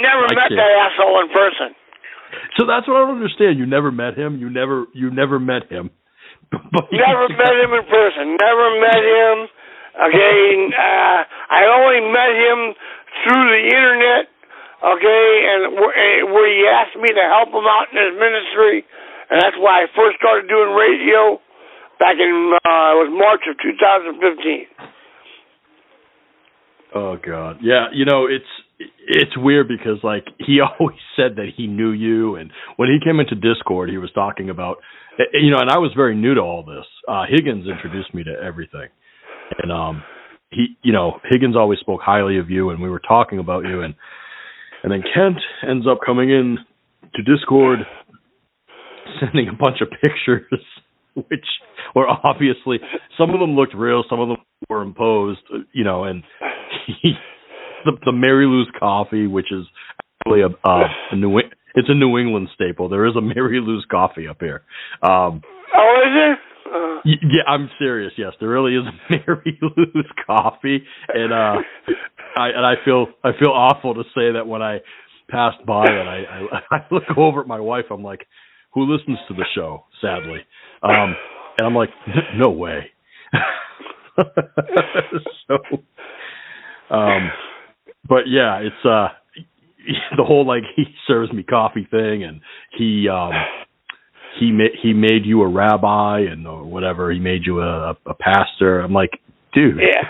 never met that asshole in person. So that's what I don't understand. You never met him. You never met him. Never met him in person. Never met him. Okay, I only met him through the internet. Okay, and where he asked me to help him out in his ministry, and that's why I first started doing radio back in it was March of 2015. Oh God, yeah. It's weird because like he always said that he knew you, and when he came into Discord, he was talking about, and I was very new to all this. Higgins introduced me to everything, and Higgins always spoke highly of you, and we were talking about you, and then Kent ends up coming in to Discord, sending a bunch of pictures, which were obviously, some of them looked real, some of them were imposed, and the Mary Lou's coffee, which is actually it's a New England staple. There is a Mary Lou's coffee up here. Oh, is there? Yeah, I'm serious. Yes, there really is a Mary Lou's coffee, and I feel awful to say that when I passed by and I look over at my wife, I'm like, who listens to the show? Sadly, and I'm like, no way. So, but yeah, it's the whole like he serves me coffee thing, and he made you a rabbi and or whatever. He made you a pastor. I'm like, dude. Yeah.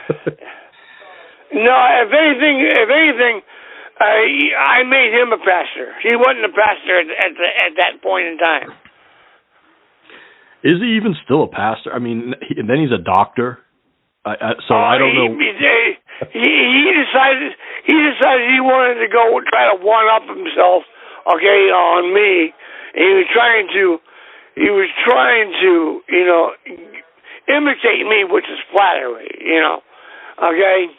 No, if anything, I made him a pastor. He wasn't a pastor at that point in time. Is he even still a pastor? I mean, and then he's a doctor. I don't know. He decided he wanted to go try to one up himself, okay, on me. And he was trying to, imitate me, which is flattery, okay.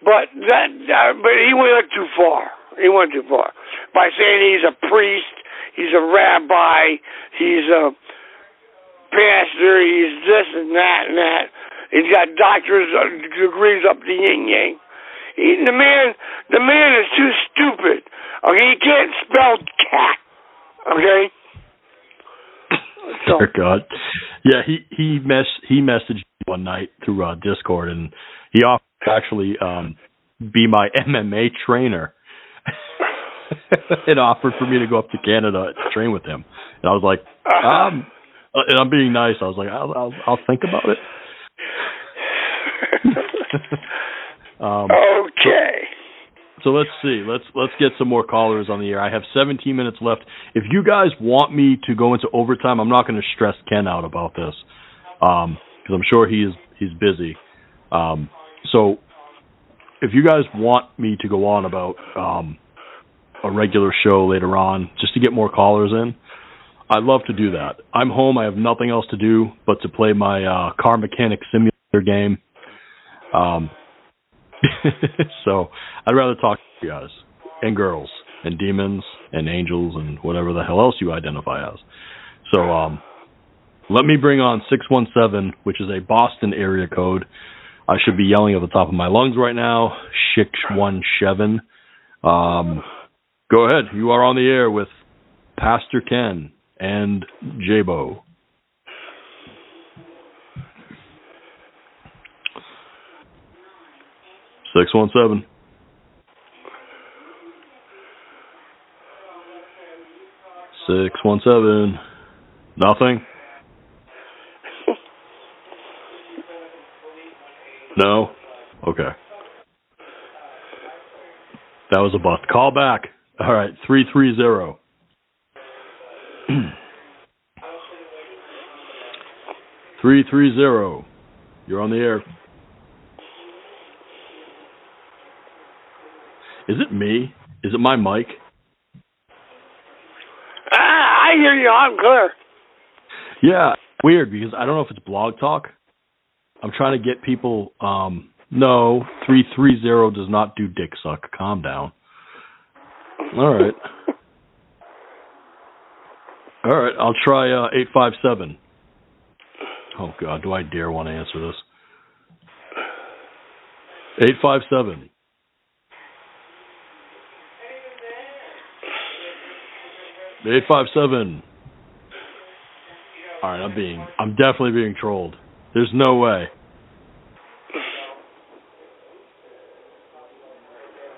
But he went too far. He went too far by saying he's a priest, he's a rabbi, he's a pastor, he's this and that and that. He's got doctor's degrees up the yin-yang. The man is too stupid. Okay, he can't spell cat. Okay? Dear God. Yeah, he messaged me one night through Discord, and he offered to actually be my MMA trainer. It offered for me to go up to Canada to train with him. And I was like, and I'm being nice. I was like, I'll think about it. Okay. So let's see. Let's get some more callers on the air. I have 17 minutes left. If you guys want me to go into overtime, I'm not going to stress Ken out about this because I'm sure he's busy. So if you guys want me to go on about a regular show later on, just to get more callers in, I'd love to do that. I'm home. I have nothing else to do but to play my car mechanic simulator game. So I'd rather talk to you guys and girls and demons and angels and whatever the hell else you identify as. So let me bring on 617, which is a Boston area code. I should be yelling at the top of my lungs right now. 617. Go ahead. You are on the air with Pastor Ken and J-Bo. Six 617. Nothing? No? Okay. That was a bust. Call back. All right, 330. 330. You're on the air. Is it me? Is it my mic? I hear you. I'm clear. Yeah, weird because I don't know if it's Blog Talk. I'm trying to get people. No, 330 does not do dick suck. Calm down. All right. All right, I'll try 857. Oh, God, do I dare want to answer this? 857. All right, I'm definitely being trolled. There's no way.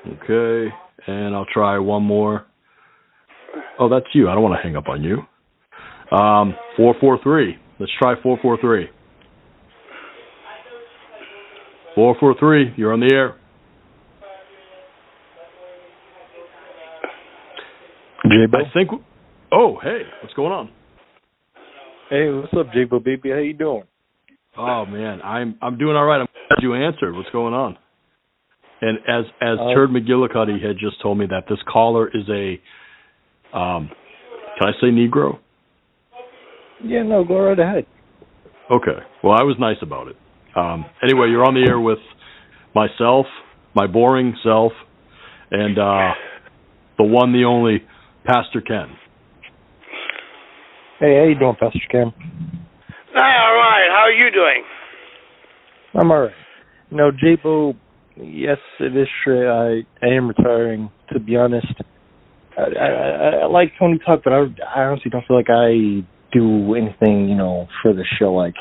Okay, and I'll try one more. Oh, that's you. I don't want to hang up on you. 443. Let's try 443. 443, you're on the air. J-Bo? I think. Oh, hey, what's going on? Hey, what's up, J-Bo, baby? How you doing? Oh man, I'm doing all right. I'm glad you answered. What's going on? And as Turd McGillicuddy had just told me that this caller is a, can I say Negro? Yeah, no, go right ahead. Okay. Well, I was nice about it. Anyway, you're on the air with myself, my boring self, and the one, the only, Pastor Ken. Hey, how you doing, Pastor Ken? All right. How are you doing? I'm all right. No, J-Bo, yes, it is true. I am retiring, to be honest. I like Tonytalk, but I honestly don't feel like I do anything, for the show. Like,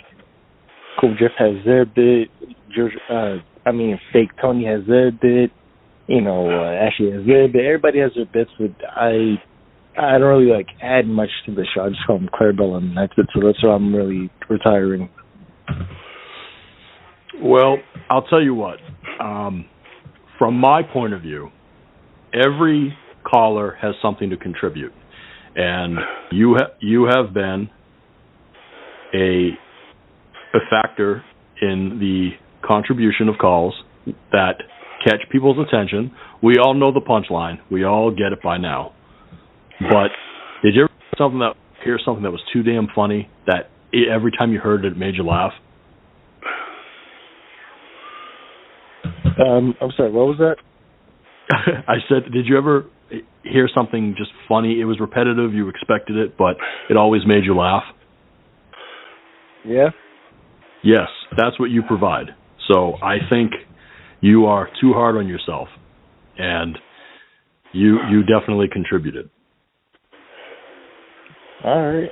Cobra Jeff has their bit, Fake Tony has their bit, Ashley has their bit. Everybody has their bits, but I don't really, add much to the show. I just call them Clarabelle, and that's it. So that's why I'm really retiring. Well, I'll tell you what. From my point of view, every caller has something to contribute, and you have been a factor in the contribution of calls that catch people's attention. We all know the punchline. We all get it by now. But did you ever hear something that was too damn funny that every time you heard it, it made you laugh? I'm sorry, what was that? I said, did you ever hear something just funny? It was repetitive, you expected it, but it always made you laugh? Yeah. Yes, that's what you provide. So I think you are too hard on yourself, and you definitely contributed. All right.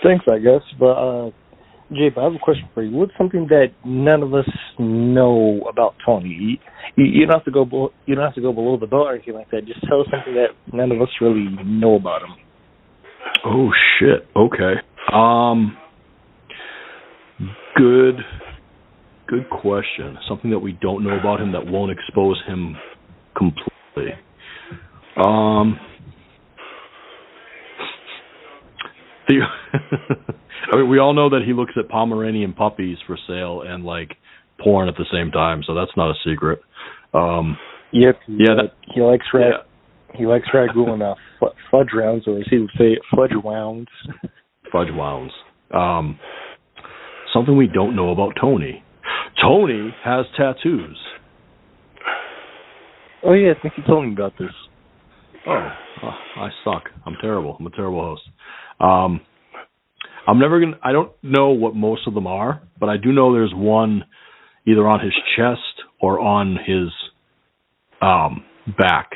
Thanks, I guess. But, Jay, I have a question for you. What's something that none of us know about Tony? You don't have to go below the belt or anything like that. Just tell us something that none of us really know about him. Oh shit. Okay. Good question. Something that we don't know about him that won't expose him completely. We all know that he looks at Pomeranian puppies for sale and porn at the same time, so that's not a secret. Yep. He likes He likes ragu and fudge rounds, or as he would say, fudge wounds. Fudge wounds. Something we don't know about Tony. Tony has tattoos. Oh yeah, I think you told me about this. Oh, I suck. I'm terrible. I'm a terrible host. I don't know what most of them are, but I do know there's one either on his chest or on his back.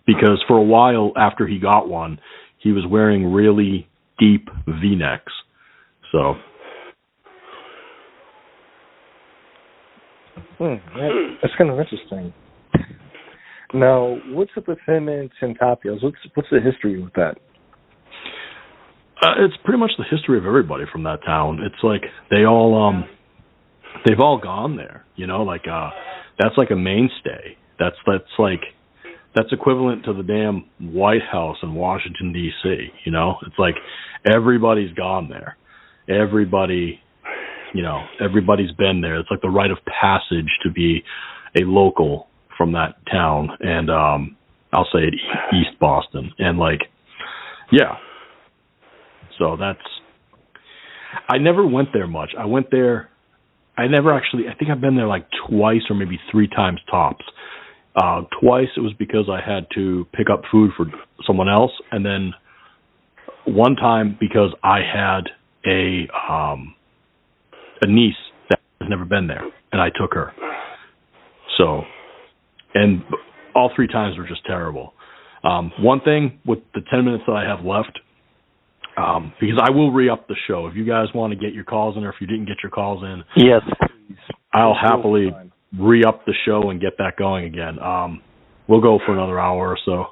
Because for a while after he got one, he was wearing really deep V-necks. So. That's kind of interesting. Now, what's up with him and Centopios? What's the history with that? It's pretty much the history of everybody from that town. It's like they've all gone there. That's like a mainstay. That's equivalent to the damn White House in Washington D.C. It's like everybody's gone there. Everybody's been there. It's like the rite of passage to be a local from that town, and I'll say it, East Boston, and yeah. So I never went there much. I think I've been there twice or maybe three times tops. Twice it was because I had to pick up food for someone else, and then one time because I had a niece that has never been there, and I took her. So, and all three times were just terrible. One thing with the 10 minutes that I have left, because I will re-up the show. If you guys want to get your calls in, or if you didn't get your calls in, yes, please. I'll happily re-up the show and get that going again. We'll go for another hour or so.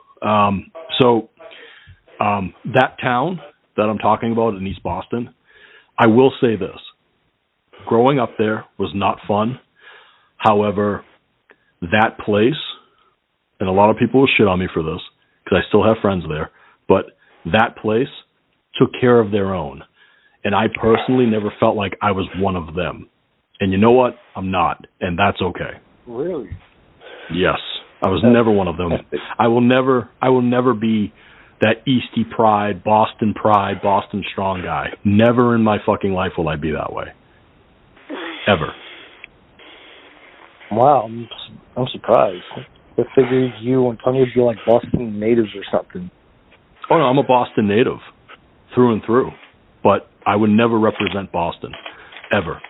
That town that I'm talking about in East Boston, I will say this. Growing up there was not fun. However, that place, and a lot of people will shit on me for this, because I still have friends there, but that place took care of their own. And I personally never felt like I was one of them. And you know what? I'm not, and that's okay. Really? Yes. I was never one of them. I will never be that Eastie pride, Boston strong guy. Never in my fucking life will I be that way. Ever. Wow, I'm surprised. I figured you and Tony would be like Boston natives or something. Oh no, I'm a Boston native, through and through. But I would never represent Boston. Ever.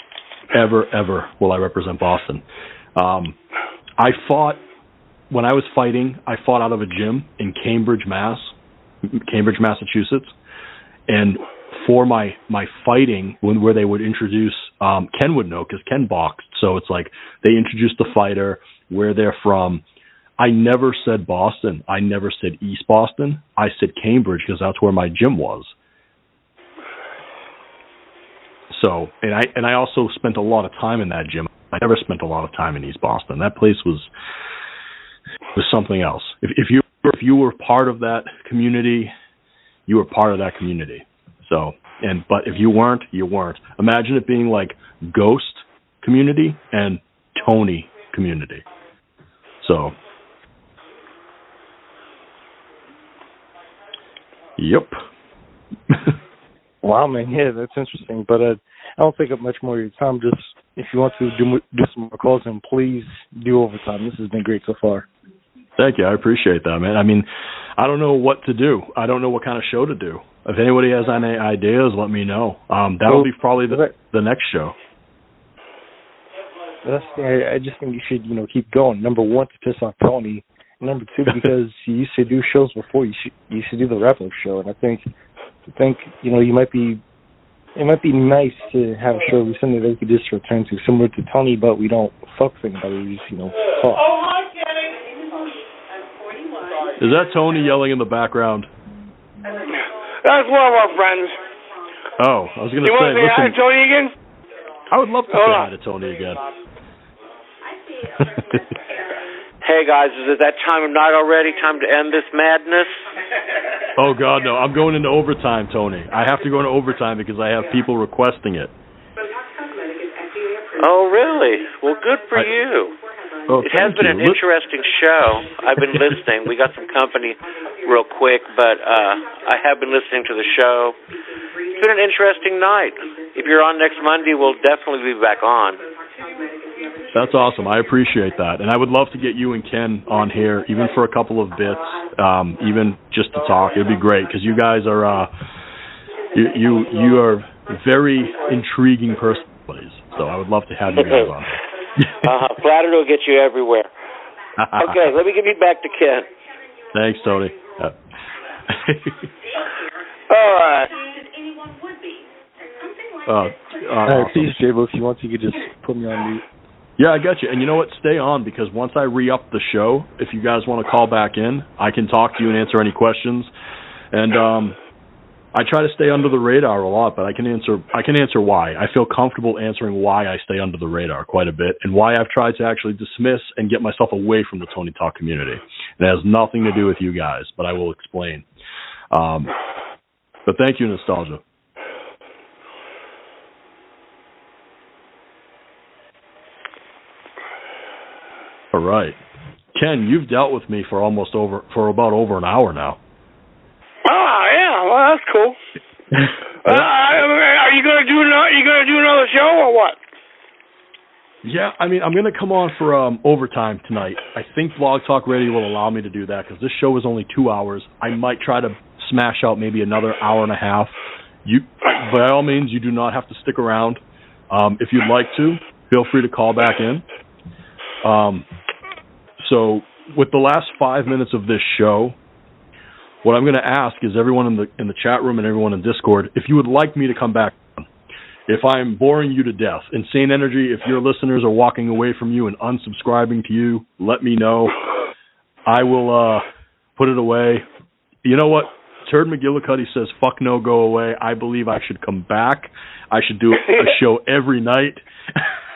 Ever will I represent Boston. When I was fighting, I fought out of a gym in Cambridge, Massachusetts. And for my fighting, where they would introduce, Ken would know because Ken boxed. So it's like they introduced the fighter, where they're from. I never said Boston. I never said East Boston. I said Cambridge because that's where my gym was. So, and I also spent a lot of time in that gym. I never spent a lot of time in East Boston. That place was something else. If you were part of that community, you were part of that community. So, but if you weren't, you weren't. Imagine it being like Ghost community and Tony community. So, yep. Wow, man, yeah, that's interesting. But I don't take up much more of your time. Just if you want to do some more calls, and please do overtime. This has been great so far. Thank you. I appreciate that, man. I mean, I don't know what to do. I don't know what kind of show to do. If anybody has any ideas, let me know. That'll be probably the next show. I just think you should, keep going. Number one, to piss off Tony. Number two, because you used to do shows before. You should do the wrap-up show, and I think you might be. It might be nice to have a show recently that we could just return to, similar to Tony, but we don't fuck with anybody. We just, talk. Is that Tony yelling in the background? That's one of our friends. Oh, I was going to say, you want to say hi to Tony again? I would love to say hi to Tony again. Hey guys, is it that time of night already? Time to end this madness? Oh God, no! I'm going into overtime, Tony. I have to go into overtime because I have people requesting it. Oh really? Well, good for you. Oh, it has been an interesting show. I've been listening. We got some company real quick, but I have been listening to the show. It's been an interesting night. If you're on next Monday, we'll definitely be back on. That's awesome. I appreciate that. And I would love to get you and Ken on here, even for a couple of bits, even just to talk. It'd be great, because you guys are you are very intriguing personalities. So I would love to have you guys on. Flattered will get you everywhere. Okay, let me give you back to Ken. Thanks, Tony. All right. Please, J-Bo, if you want, you could just put me on mute. Yeah, I got you. And you know what? Stay on, because once I re-up the show, if you guys want to call back in, I can talk to you and answer any questions. And I try to stay under the radar a lot, but I can answer why. I feel comfortable answering why I stay under the radar quite a bit, and why I've tried to actually dismiss and get myself away from the Tony Talk community. It has nothing to do with you guys, but I will explain. But thank you, Nostalgia. All right. Ken, you've dealt with me for about over an hour now. Oh, yeah. Well, that's cool. Are you going to do another show or what? Yeah, I mean, I'm going to come on for overtime tonight. I think Blogtalk Radio will allow me to do that, because this show is only 2 hours. I might try to smash out maybe another hour and a half. You, by all means, you do not have to stick around. If you'd like to, feel free to call back in. So with the last 5 minutes of this show, what I'm going to ask is everyone in the chat room and everyone in Discord, if you would like me to come back on, if I'm boring you to death. Insane Energy, if your listeners are walking away from you and unsubscribing to you, let me know. I will put it away. You know what? Turd McGillicuddy says, fuck no, go away. I believe I should come back. I should do a show every night.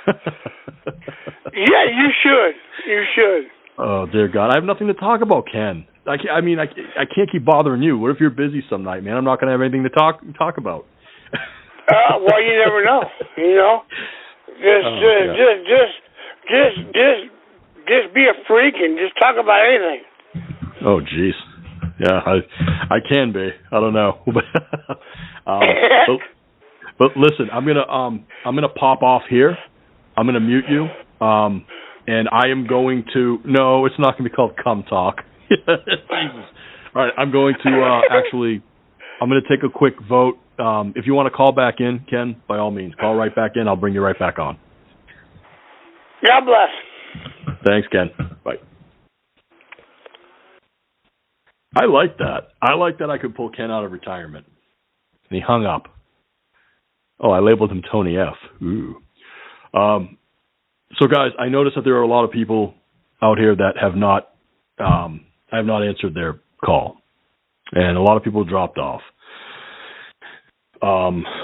Yeah, you should. You should. Oh, dear God. I have nothing to talk about, Ken. I can't keep bothering you. What if you're busy some night, man? I'm not going to have anything to talk about. Well, you never know. You know, just be a freak and just talk about anything. Oh, jeez. Yeah, I can be. I don't know. But listen, I'm gonna pop off here. I'm gonna mute you. And I am going to. No, it's not gonna be called Cum Talk. Jesus. All right, I'm going to I'm going to take a quick vote. If you want to call back in, Ken, by all means, call right back in. I'll bring you right back on. God bless. Thanks, Ken. Bye. I like that. I like that I could pull Ken out of retirement. And he hung up. Oh, I labeled him Tony F. Ooh. So, guys, I noticed that there are a lot of people out here that have not answered their call. And a lot of people dropped off.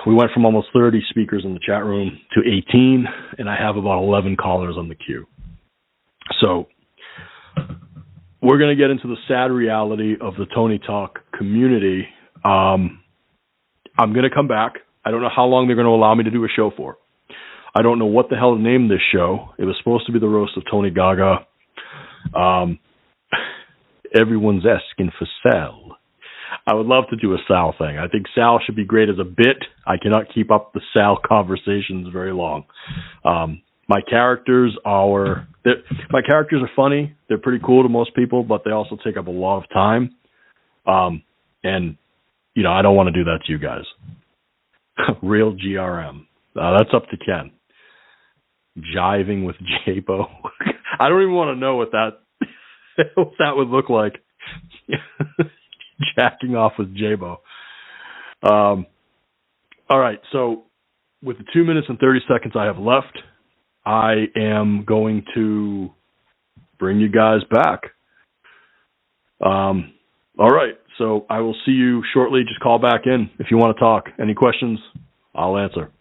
We went from almost 30 speakers in the chat room to 18, and I have about 11 callers on the queue. So we're going to get into the sad reality of the Tonytalk community. I'm going to come back. I don't know how long they're going to allow me to do a show for. I don't know what the hell to name this show. It was supposed to be the roast of Tony Gaga. Everyone's asking for Sal. I would love to do a Sal thing. I think Sal should be great as a bit. I cannot keep up the Sal conversations very long. My characters are funny. They're pretty cool to most people, but they also take up a lot of time. And, you know, I don't want to do that to you guys. Real GRM. That's up to Ken. Jiving with J-Bo. I don't even want to know what that would look like. Jacking off with J-Bo. All right, so with the 2 minutes and 30 seconds I have left, I am going to bring you guys back. All right, so I will see you shortly. Just call back in if you want to talk. Any questions, I'll answer.